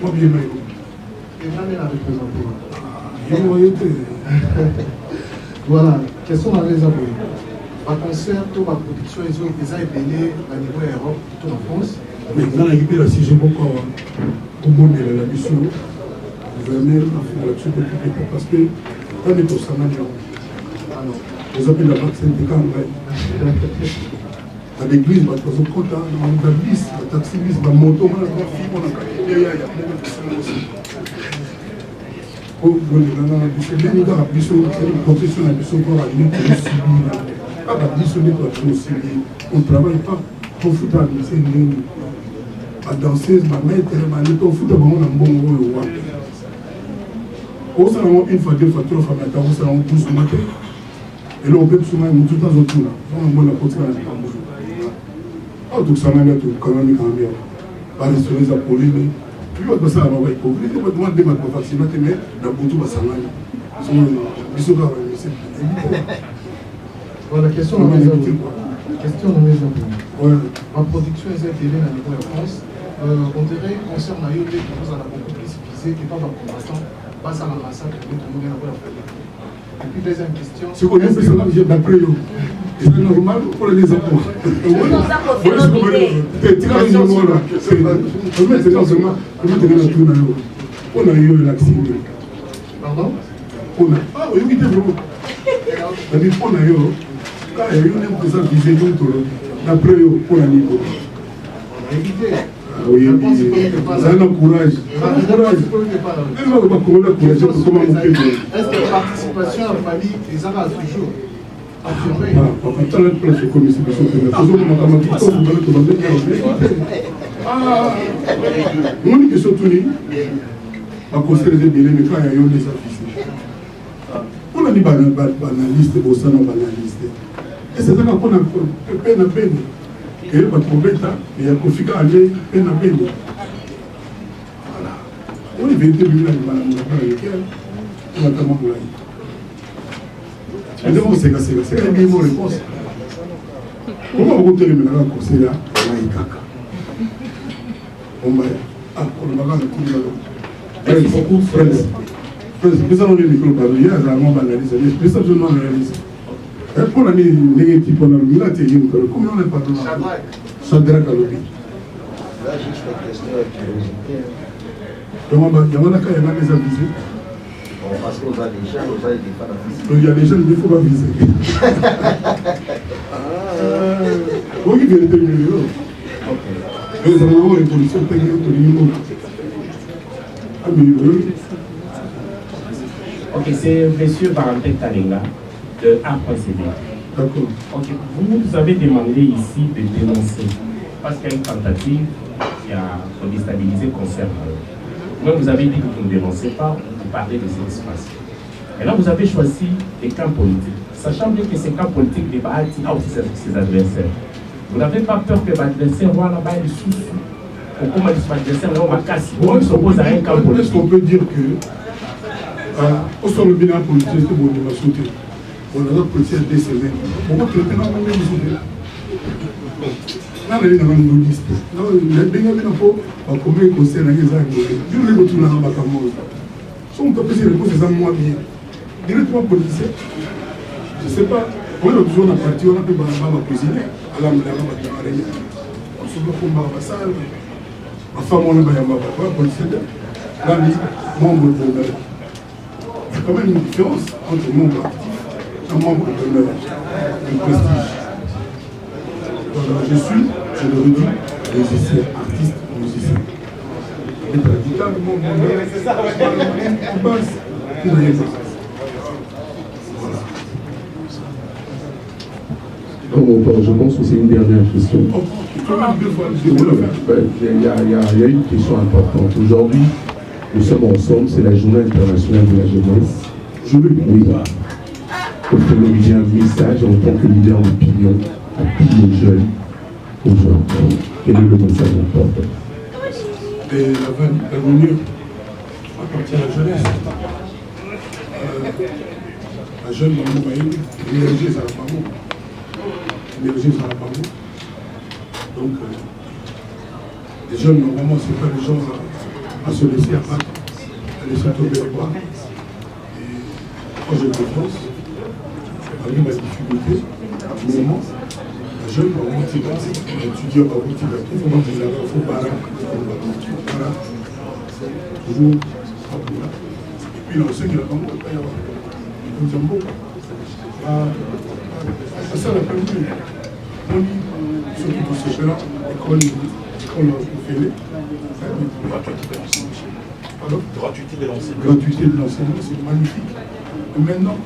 Moi, bien, Mike. Et jamais la représenter. Voilà. Quels sont les abonnés? Un concert, toute ma production, ils ont épelé à niveau Europe, tout en France. Mais dans la Guinée, si je peux encore au bon de la mission, vraiment, la là-dessus parce que dans les postaments, les appels la vaccine de Kangaï. À l'église, on a compte, on a bis, la taxi bis, la moto, on a fille, on a carrière, il y a aussi. Oh, bon, c'est bien, il y a une profession, la mission pour la Guinée, on ne travaille pas au foot à danser, à mettre, au foot à un bon rôle. On s'en rend une fois, deux fois, trois fois, on s'en rend 12 matin. Et là, on peut souvent, on tout le temps autour là. On a la côte là. Ah, donc ça m'a mis quand même quand même. Pas rester les apolés, mais puis on va passer à la voie. On va demander de me vacciner, mais la boutou va s'en aller. Ils sont là, c'est voilà, question dans mes abonnés. Ma production est télé à niveau de France. On dirait concert na yote qui vous en a beaucoup plus visé et pas par combattant. Pas ça la massacre que tout le monde a la faire. Et puis deuxième question. C'est qu'on est personnage d'après eux. C'est normal pour les apôts. On a eu l'accident. Pardon? On a. Ah oui, oui, vraiment. On a eu. Quand il y a eu une présence visée, d'après eux, on a niveau. On a évité. Oui, ça a un courage. Est-ce que la participation à la famille, ils en ont toujours? Mon question tournée, à construire des délais, mais quand il y a eu des affiches. On a dit banaliste, bossano banaliste. Et c'est ça qu'on a peine à peine. Il n'y a pas de problème, mais il y a conflit à aller peine à peine. Voilà. On est 22 minutes avec lequel on a tellement de la vie. C'est quand même une réponse. Comment vous avez maintenant un conseil là? On va merci beaucoup, frère. Nous allons les micros par hier, nous allons analyser. Mais ça, je n'en réalise. Pour l'année négative, on a le militaire, combien on est parlé là? Shadrach Alobi. Là, juste la question de curiosité. Il y a quand même des avisés. Parce qu'on a des gens, on a des femmes. Il y a des gens, il ne faut pas viser. Oui, il y a des millions. Nous avons une révolution technique de l'île. Ok, c'est M. Valentin Talenga de A.CD. D'accord. Ok, vous avez demandé ici de dénoncer parce qu'il y a une tentative qui a déstabilisé le concert. Moi, vous avez dit que vous ne dénoncez pas, vous parlez de cet espace. Et là, vous avez choisi des camps politiques, sachant bien que ces camps politiques débattent aussi ses adversaires. Vous n'avez pas peur que l'adversaire voit là-bas les sous. Comment l'adversaire va casser? On s'oppose à un camp politique. Est-ce qu'on peut dire que, au sein du bilan politique, c'est bon, on va sauter. On a d'autres politiques des semaines. On va traiter dans le même sujet. Là, on est dans une liste. Là, on est bien pour combien de conseils dans les années. Je ne vais pas tout dans la bataille. Si on peut passer les choses, c'est moins bien. Directement politicien. Je ne sais pas. On a toujours la partie, on a pu cuisiner. On se bloque au Marbassal. Ma femme, on a un membre d'honneur. Il y a quand même une différence entre membre actif et membre d'honneur, de prestige. Je suis, je le redis, musicien, artiste, musicien. Et la guitare, mon basse, il y a je pense que c'est une dernière question. Il y a une question importante. Aujourd'hui, nous sommes ensemble, c'est la journée internationale de la jeunesse. Je veux un message en tant que leader d'opinion à tous les jeunes aujourd'hui. Quel est le message important? L'avenir appartient à la jeunesse. La jeune maman va aimer, l'énergie ça la maman. L'énergie ça la maman. Donc, les jeunes, normalement, ce n'est pas les gens à se laisser abattre, à laisser tomber les bras. Et quand j'ai confiance, malgré ma difficulté, à tout moment, les jeunes vont motiver, l'étudiant va motiver. Il faut motiver, il faut parler. Voilà. Toujours, et puis, dans ceux qui l'ont il va y avoir un jambon. C'est ça la première. On dit, surtout pour ces gens-là, l'école, on fait les. Gratuité de l'enseignement. Gratuité de l'enseignement, c'est magnifique. Et maintenant,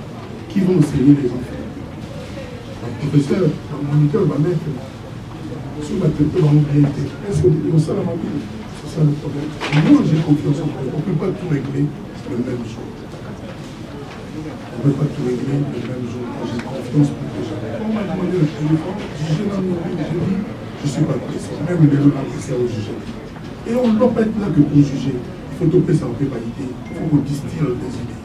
qui vont enseigner les enfants? Le professeur, le moniteur va mettre sur la tête dans l'obéité. Est-ce que c'est ça la mamie? C'est ça le problème. Moi, j'ai confiance en vous. On ne peut pas tout régler le même jour. On ne peut pas tout régler le même jour. J'ai confiance pour les gens. On m'a demandé le téléphone, j'ai dans mon vie, je dis, je ne suis pas pressé. Même les gens apprécient au juger. Et on ne doit pas être là que pour juger. Il faut topper ça en pénalité. Il faut qu'on distille des idées.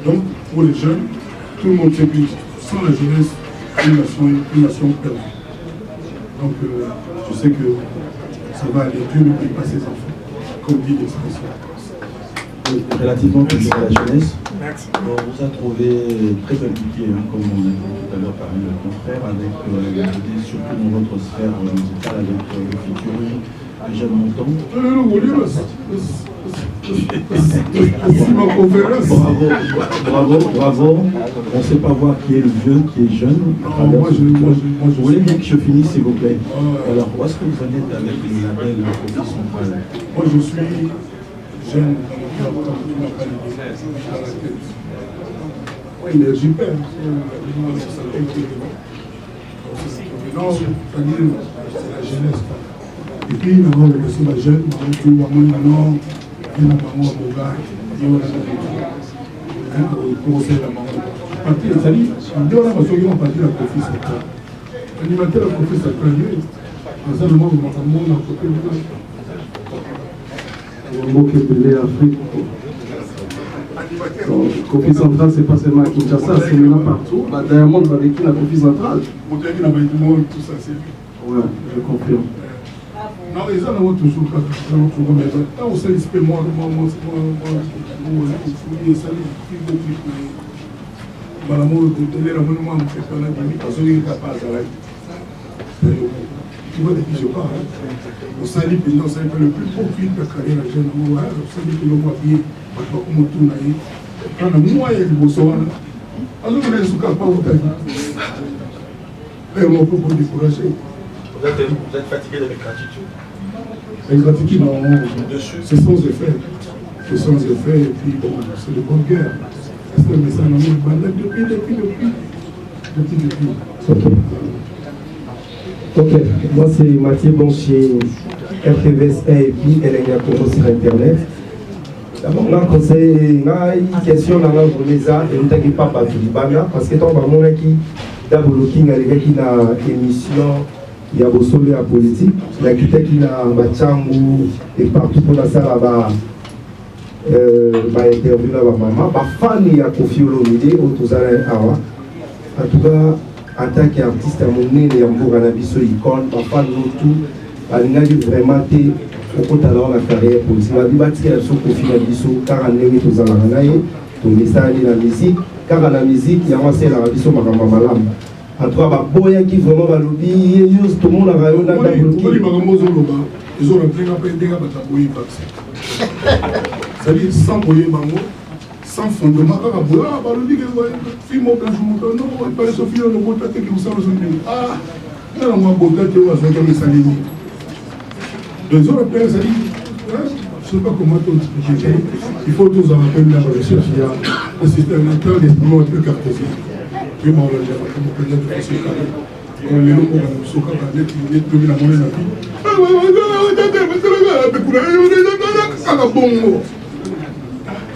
Donc, pour les jeunes, tout le monde sait que sans la jeunesse, une nation perdue. Donc, je sais que ça va aller. Dieu n'oublie pas ses enfants, comme dit l'expression. Relativement à la jeunesse, on vous a trouvé très impliqué, comme on a dit tout à l'heure parmi le confrère, avec surtout dans votre sphère musicale, avec le featuring des jeunes montants. Bravo. On ne sait pas voir qui est le vieux, qui est jeune. Vous voulez bien que je finisse, s'il vous plaît? Alors, où est-ce que vous en êtes avec le label Profit Central? Moi, je suis jeune. Énergie perd. Non, c'est la jeunesse. Et puis, maintenant, on est la jeune, Profit Central, c'est pas seulement à Kinshasa, c'est maintenant partout. La Diamond va vécu la Profit Central. Ouais, je confirme. Non, les gens n'ont toujours pas toujours mais là où ça l'esprit moi tu vois depuis je pars au sali pendant ça le plus beau film de carrière jeune moi au sali que l'on voit bien comme tout naïf quand moi il bosso alors que les souka pas au taille mais on peut pas décourager. Vous êtes fatigué de l'ingratitude? L'ingratitude, non, c'est sans effet. C'est sans effet, et puis bon, c'est de bonne guerre. Est-ce que le message n'a pas depuis. Ok, moi c'est Mathieu Bonchier, RTVS et puis Elenia Congo sur Internet. D'abord, on a conseillé une question dans la journée, et on ne t'a pas battu parce que ton maman qui d'abord qui a une émission. Il y a beaucoup de politique, il y a quelqu'un qui a un et partout pour la salle interview la maman, fan il y a Kofi Olomide au Tozala Awa. En tout cas, en tant qu'artiste à mon nez, il y a un beau icône, fan tout, il y a vraiment au côté de la carrière politique. Il y a des bâtiments qui sont Kofi Nabiso, car en est Tozala Naye, ton message la musique, car à la musique, il y a un seul Arabiso Malam. En tout cas, boya qui vraiment va lobby, tout le monde a rayon dans la bloquée. Ils ont appris après des gars à boyer vaccin. C'est-à-dire sans boyer bango, sans fondement, quand on a boyer, fille mon blanc, non, il paraît Sophie, on a beau tâter qui vous savent aujourd'hui. Ah, là, on a beau tâter, on va faire comme ça. Les autres après, ça dit, je ne sais pas comment tout expliquer. Il faut tous en rappeler la recherche. Il y a un système mental d'extrêmement un peu cartésien. Puis moi, on a comme on peut dire que c'est carré. On est là pour nous sauver la lettre, il est plus la monnaie de la vie.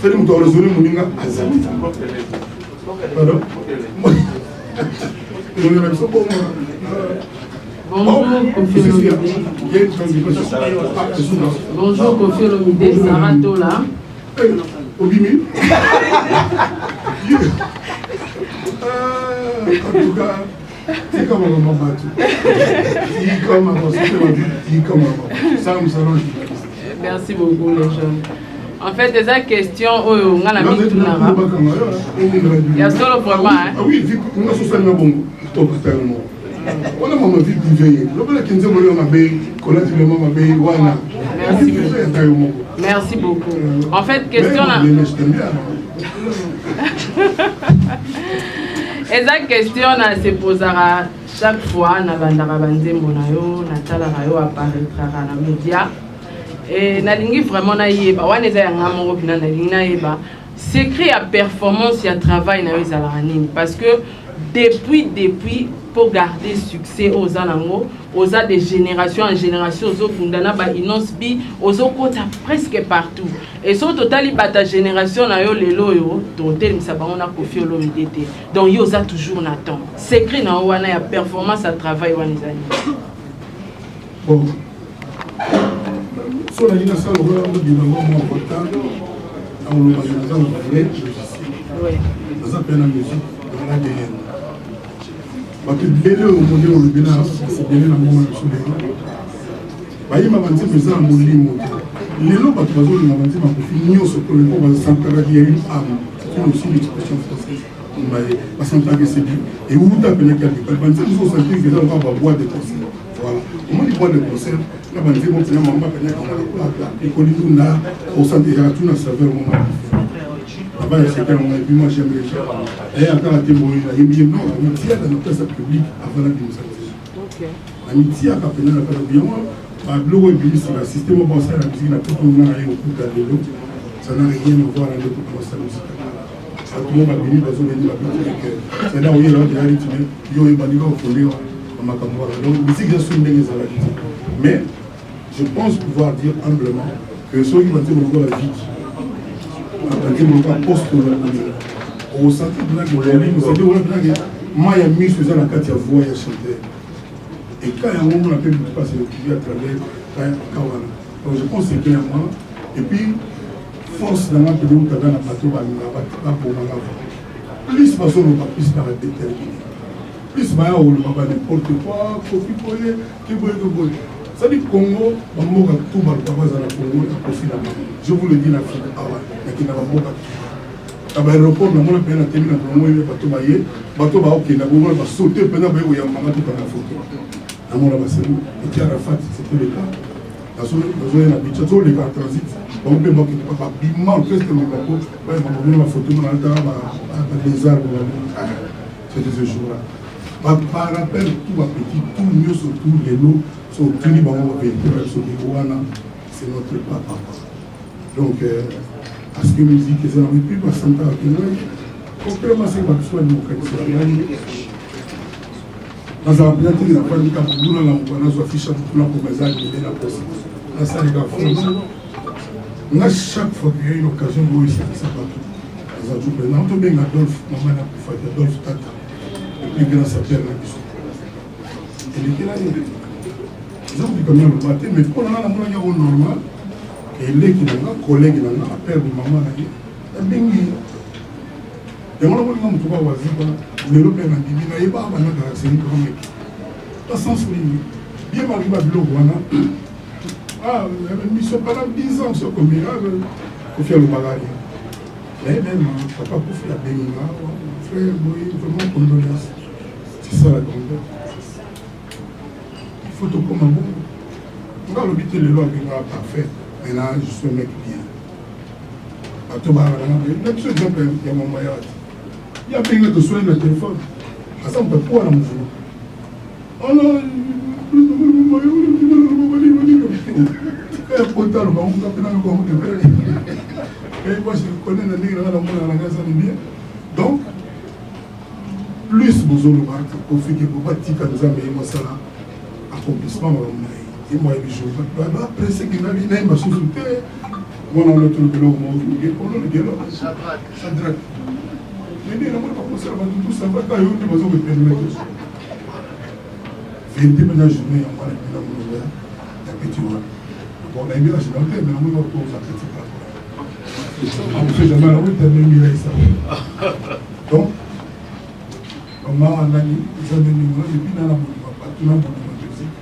C'est nous qui avons résolu mon inga azali. Pardon? Bonjour Kofi Olomide, Sarah Tola. Obimi. En tout cas, c'est comme un moment battu. C'est comme un moment. Merci beaucoup les jeunes. En fait, des questions, on a la minute. Il y a solo vraiment. Ah oui, on a souffert de bon. On a maman vie privée. Merci beaucoup. En fait, question là. Eza question na se posera chaque fois na bandara banzembo na yo na tala na yo apparaîtra na média et na lingi vraiment na yeba wana eza yanga moko pina na lingi na yeba secret à performance ya travail na yo ezala nini parce que depuis pour garder succès aux anango aux de génération en génération aux kundana ba inosbi aux kota presque partout et so totali bata génération na yo lelo yo totel misabango na Kofi Olomide te donc yo za toujours na temps secret na wana ya performance à travail wana ezali bon so la ina sala ko on dit ngo mo important on le va dans le vrai oui ça peine musique on a des parce que délai au monde où le bilan c'est délai la moment sur les bayi mabanzi pesa molimo lelo bato bazo na mabanzi ma finir ce que le monde va s'entendre dire am c'est aussi l'expression française mais pas s'entendre c'est dit et où tu appelles quelque part banzi nous sentir que on va boire des concerts voilà au moment du boire des concerts la banzi vont faire maman pas là et qu'on dit là au centre il y a tout un serveur au moment avant il s'était on a vu moi j'aimerais et encore à témoigner il me dit non amitié dans notre place publique avant la démonstration amitié à peine la faire bien ma blog et puis sur le système au passé la musique la tout on a eu au coup de l'eau ça n'a rien à voir avec le commencer la musique ça tout le monde a venu dans une la musique c'est là où il y a des rythmes yo et baniga au fondé on m'a comme voilà donc musique ça sonne bien ça mais je pense pouvoir dire humblement que ceux qui vont dire encore la vie poste au centre de la c'est moi il mis sur la carte voix et chanter et quand il y a un moment on a pu passer le à travers Kawana donc je pense que c'est bien moi et puis force dans la période où tu as un bateau plus façon on va plus par déterminer plus on va n'importe quoi copier qui boye ça dit Congo on va tout mal pas dans la Congo je vous le dis la Afrique qui n'a pas à l'aéroport, on a peine à terminer dans le bateau baillé, bateau baoké, on va sauter pendant que vous avez un tout à la photo. À mon avis, et qui a la fête, c'était le cas. Dans une habitude, les cas transit, on peut moquer de papa, bimman, presque mon bateau, on va photo dans les arbres. C'était ce jour-là. Par rappel, tout va petit, tout mieux, surtout les lots, sont tenus par mon véhicule, c'est notre papa. Donc, parce que musique c'est un peu plus santé à Kenya complètement c'est pas soit démocratie dans un plan qui n'a pas de cap pour la on a soit fiche pour la promesse de la poste là ça les gars on a chaque fois qu'il y a une occasion de réussir ça partout dans un jour présent on bien Adolphe maman a pu faire Adolphe Tata le plus grand sapeur là et les là ils ont dit combien le matin mais pour on a la moyen normal et les qui n'ont pas collègues n'ont pas peur de maman là et bien et on a voulu nous trouver au Ziba l'Européen a dit il n'y a pas de c'est une grande équipe pas sans souligner bien malgré le blog ah une mission pendant 10 ans sur combien pour faire le bagage mais même papa pour faire la bénina frère oui vraiment condoléances C'est ça la grandeur. Il faut tout comme un bon. On va l'habiter les lois qui sont parfaits. Maintenant, je suis un mec bien. À tout moment, il y a mon moyen. Il y a plein de soins de téléphone. À ça, on peut pas la mouvement. Oh non, donc, plus vous avez remarqué qu'au fait que vous ne pouvez pas dire que accomplissement, et moi, je vais après ce qu'il a dit, il m'a soufflé. Moi, on a trouvé le mot, on a le gueule. Ça drague. Mais il n'y a pas de conservateur, tout ça va quand il y a des besoins de permettre. 20 ménages journée, on va aller dans le monde, il y a petit roi. Bon, on a mis la généralité, mais on va pour ça, c'est pas. On ne fait jamais la route, on a mis ça. Donc, on a un ami, ils ont mis et puis dans la monde, tout le monde de musique,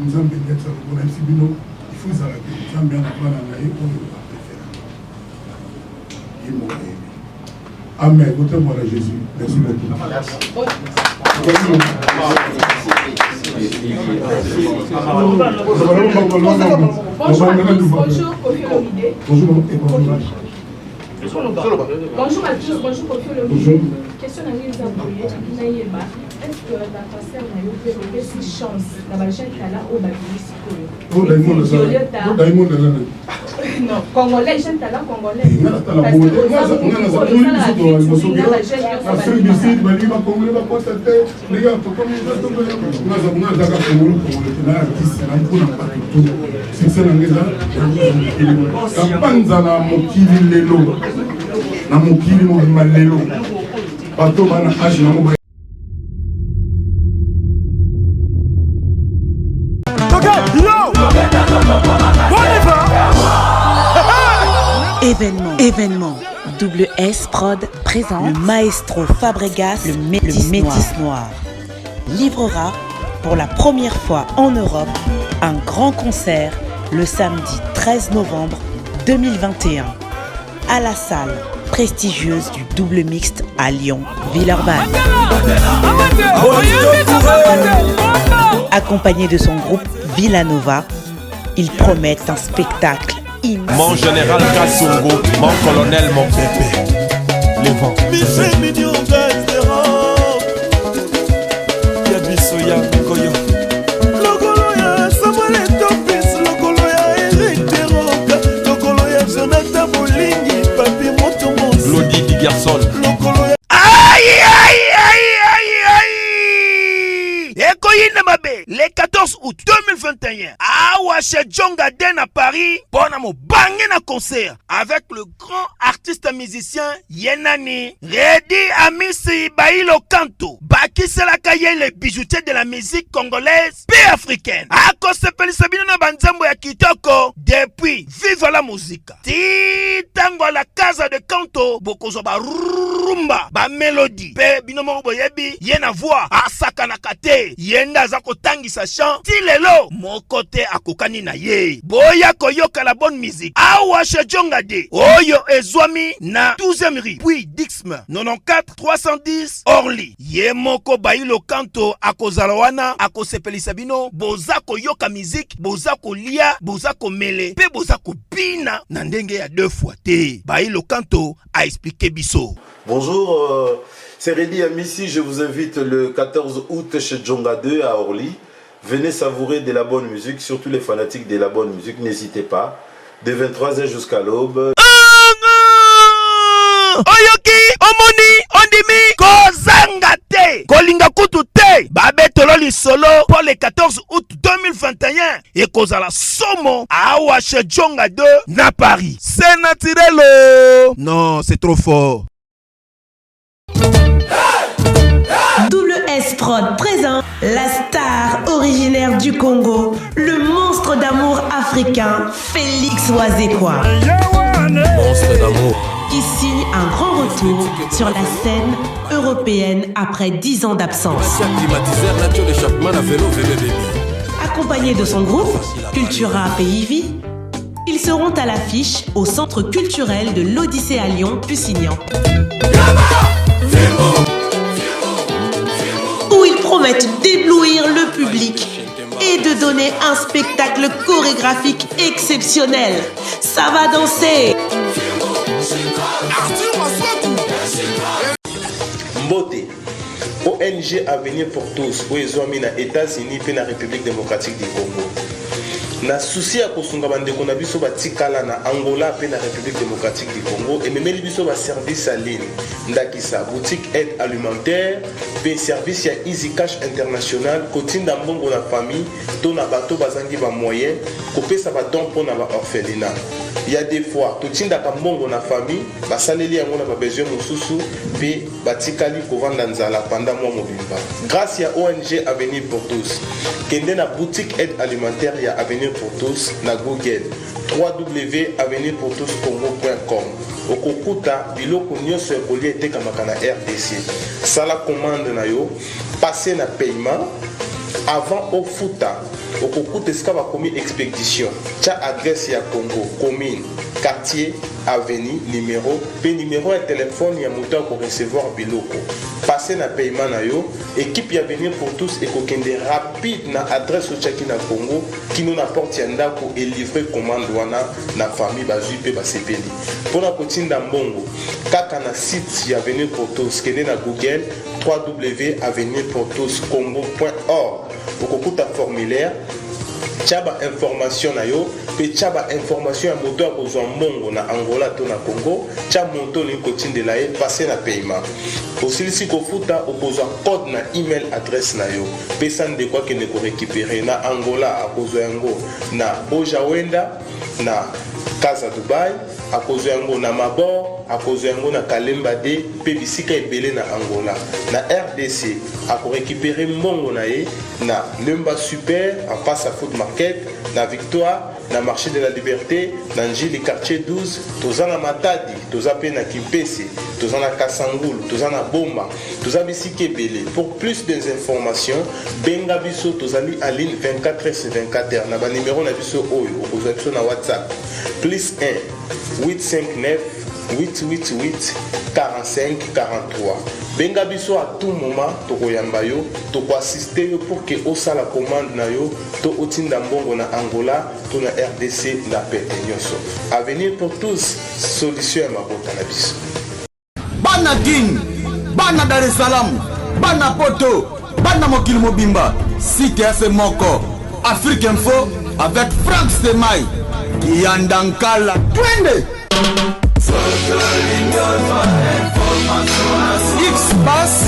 nous avons bien ça, on a un Sibino, il faut s'arrêter, nous avons bien apprendre à aller, on va préférer. Il m'a aimé. Amen. Votez-moi à Jésus. Merci beaucoup. Bonjour à tous, bonjour Kofi Olomide. Question à nous Naïeba. Est-ce que dans le concert, on a eu si chance dans le jeune talent au Babylisse? Non, Congolais, jeune talent Congolais. Événement. Double S Prod présente le maestro Fabregas, le Métis Noir, livrera pour la première fois en Europe un grand concert le samedi 13 novembre 2021 à la salle prestigieuse du Double Mixte à Lyon, Villeurbanne. Accompagné de son groupe Villanova, ils promettent un spectacle immense. Mon général Kassongo, mon colonel, mon pépé. Les vents. Lodi di garçon. Aïe aïe aïe aïe aïe. Ekoyine mabe, le 14 août 2021, à Djonga Den à Paris, bonamo bangé na concert avec le grand artiste musicien Yenani, Redi Amisi Bailo Kanto, Bakise Lakaye, le bijoutier de la musique congolaise et africaine. Ako sepeli sabino na banzambo ya kitoko, depuis Vive la musique. Titango la casa de Kanto, bokozo ba rumba, ba mélodie, pe binomo boyebi, yena voix, asaka na kate, yenda zako tangi sa chant, ti lelo, mon côté akokani na ye. Boya koyoka la bonne musique. Awa Djonga de, oyo ezwami na 12e rue, puis Dixme, 94 310 Orly. Ye moko Bailo Kanto akozalawana, akosepeli sabino, bozako yoka musique, bozako lia, bozako mele, pe bozako pina, na ndenge ya 2 fois te. Bailo Kanto a expliqué biso. Bonjour, c'est Redi Amissi, je vous invite le 14 août chez Djonga 2 à Orly. Venez savourer de la bonne musique, surtout les fanatiques de la bonne musique, n'hésitez pas. De 23h jusqu'à l'aube. Oyoki, omoni, ondimi, kozangate, kolinga kutu te, babetololi solo pour le 14 août 2021 et kozala somo awa chez Djonga 2 na Paris. C'est naturel. Non, c'est trop fort. Double S Prod présente la star originaire du Congo, le monstre d'amour africain, Félix Wazekwa. Monstre d'amour. Qui signe un grand retour sur la scène européenne après 10 ans d'absence. Accompagné de son groupe, Cultura PIV, ils seront à l'affiche au centre culturel de l'Odyssée à Lyon, Pusignan. Où ils chorégraphique exceptionnelle. Ça va danser. Mbote, ONG Avenir pour tous, aux États-Unis et la République démocratique du Congo. Na souci à kosunga bandeko na biso batikala na Angola pe na République démocratique du Congo et memeli biso ba service à ligne ndakisa boutique aide alimentaire pe service ya Easy Cash International kotinda mbongo na famille to na bato bazangi ba moyen kopesa ba don pona ba orphelinat. Il y a des fois totinda ka mbongo na famille basaleli yango na ba besoin mosusu pe batikali kovanda nzala pendant mois mobimba. Grâce à ONG Avenir pour tous kende na boutique aide alimentaire ya Avenir pour tous na Google www.avenirpourtouscongo.com okokuta biloko nyonso ya kolia etekamaka na RDC. Sala commande na yo, passer na paiement avant au futa okokuta esika bakomi expédition tia adresse ya Congo commune quartier avenue numéro pe numéro ya téléphone ya moto ko recevoir biloko passer na paiement na yo équipe ya Avenir pour tous ekokende rapide na adresse otiaki na Congo kino na porte ya ndako et livrer commande wana na famille bazui pe basepeli mpona kotinda mbongo kaka na site ya Avenir pour tous kende na Google www.avenirpourtouscongo.org okokuta formulaire tchaba information na yo pe tchaba information ya moto ya kozwa mbongo na Angola to na Congo tcha moto ni kotindela ye passer na paiement osilisi kofuta okozwa code na email adresse na yo pe sande kwa kene ko récupérer na Angola akozwa yango na Bojawenda na Casa Dubai akozwa yango na Mabor akozwa yango na Kalemba de pe bisika ebele na Angola na RDC ako récupérer mbongo na ye na Lemba Super en face à Food Market na Victoire na Marché de la Liberté na Njili quartier 12 toza na Matadi toza pe na Kimpese toza na Kasangulu toza na Bomba toza bisika ebele. Pour plus d'informations benga biso tozali à ligne 24h/24h na ba numéro na biso oyo okozwa biso na WhatsApp +1 859 888 45 43. Benga biso à tout moment tokoyamba yo tokoassister yo pour que osala commande na yo to otinda mbongo na Angola to na RDC na pete nyonso. Avenir pour tous, solution ya mabota na biso. Bana King, bana Dar es Salaam, bana Poto, bana Mokili Mobimba, site ya Semoko, Afrique Info avec Frank Semai, Yandankala, twende! X-Bass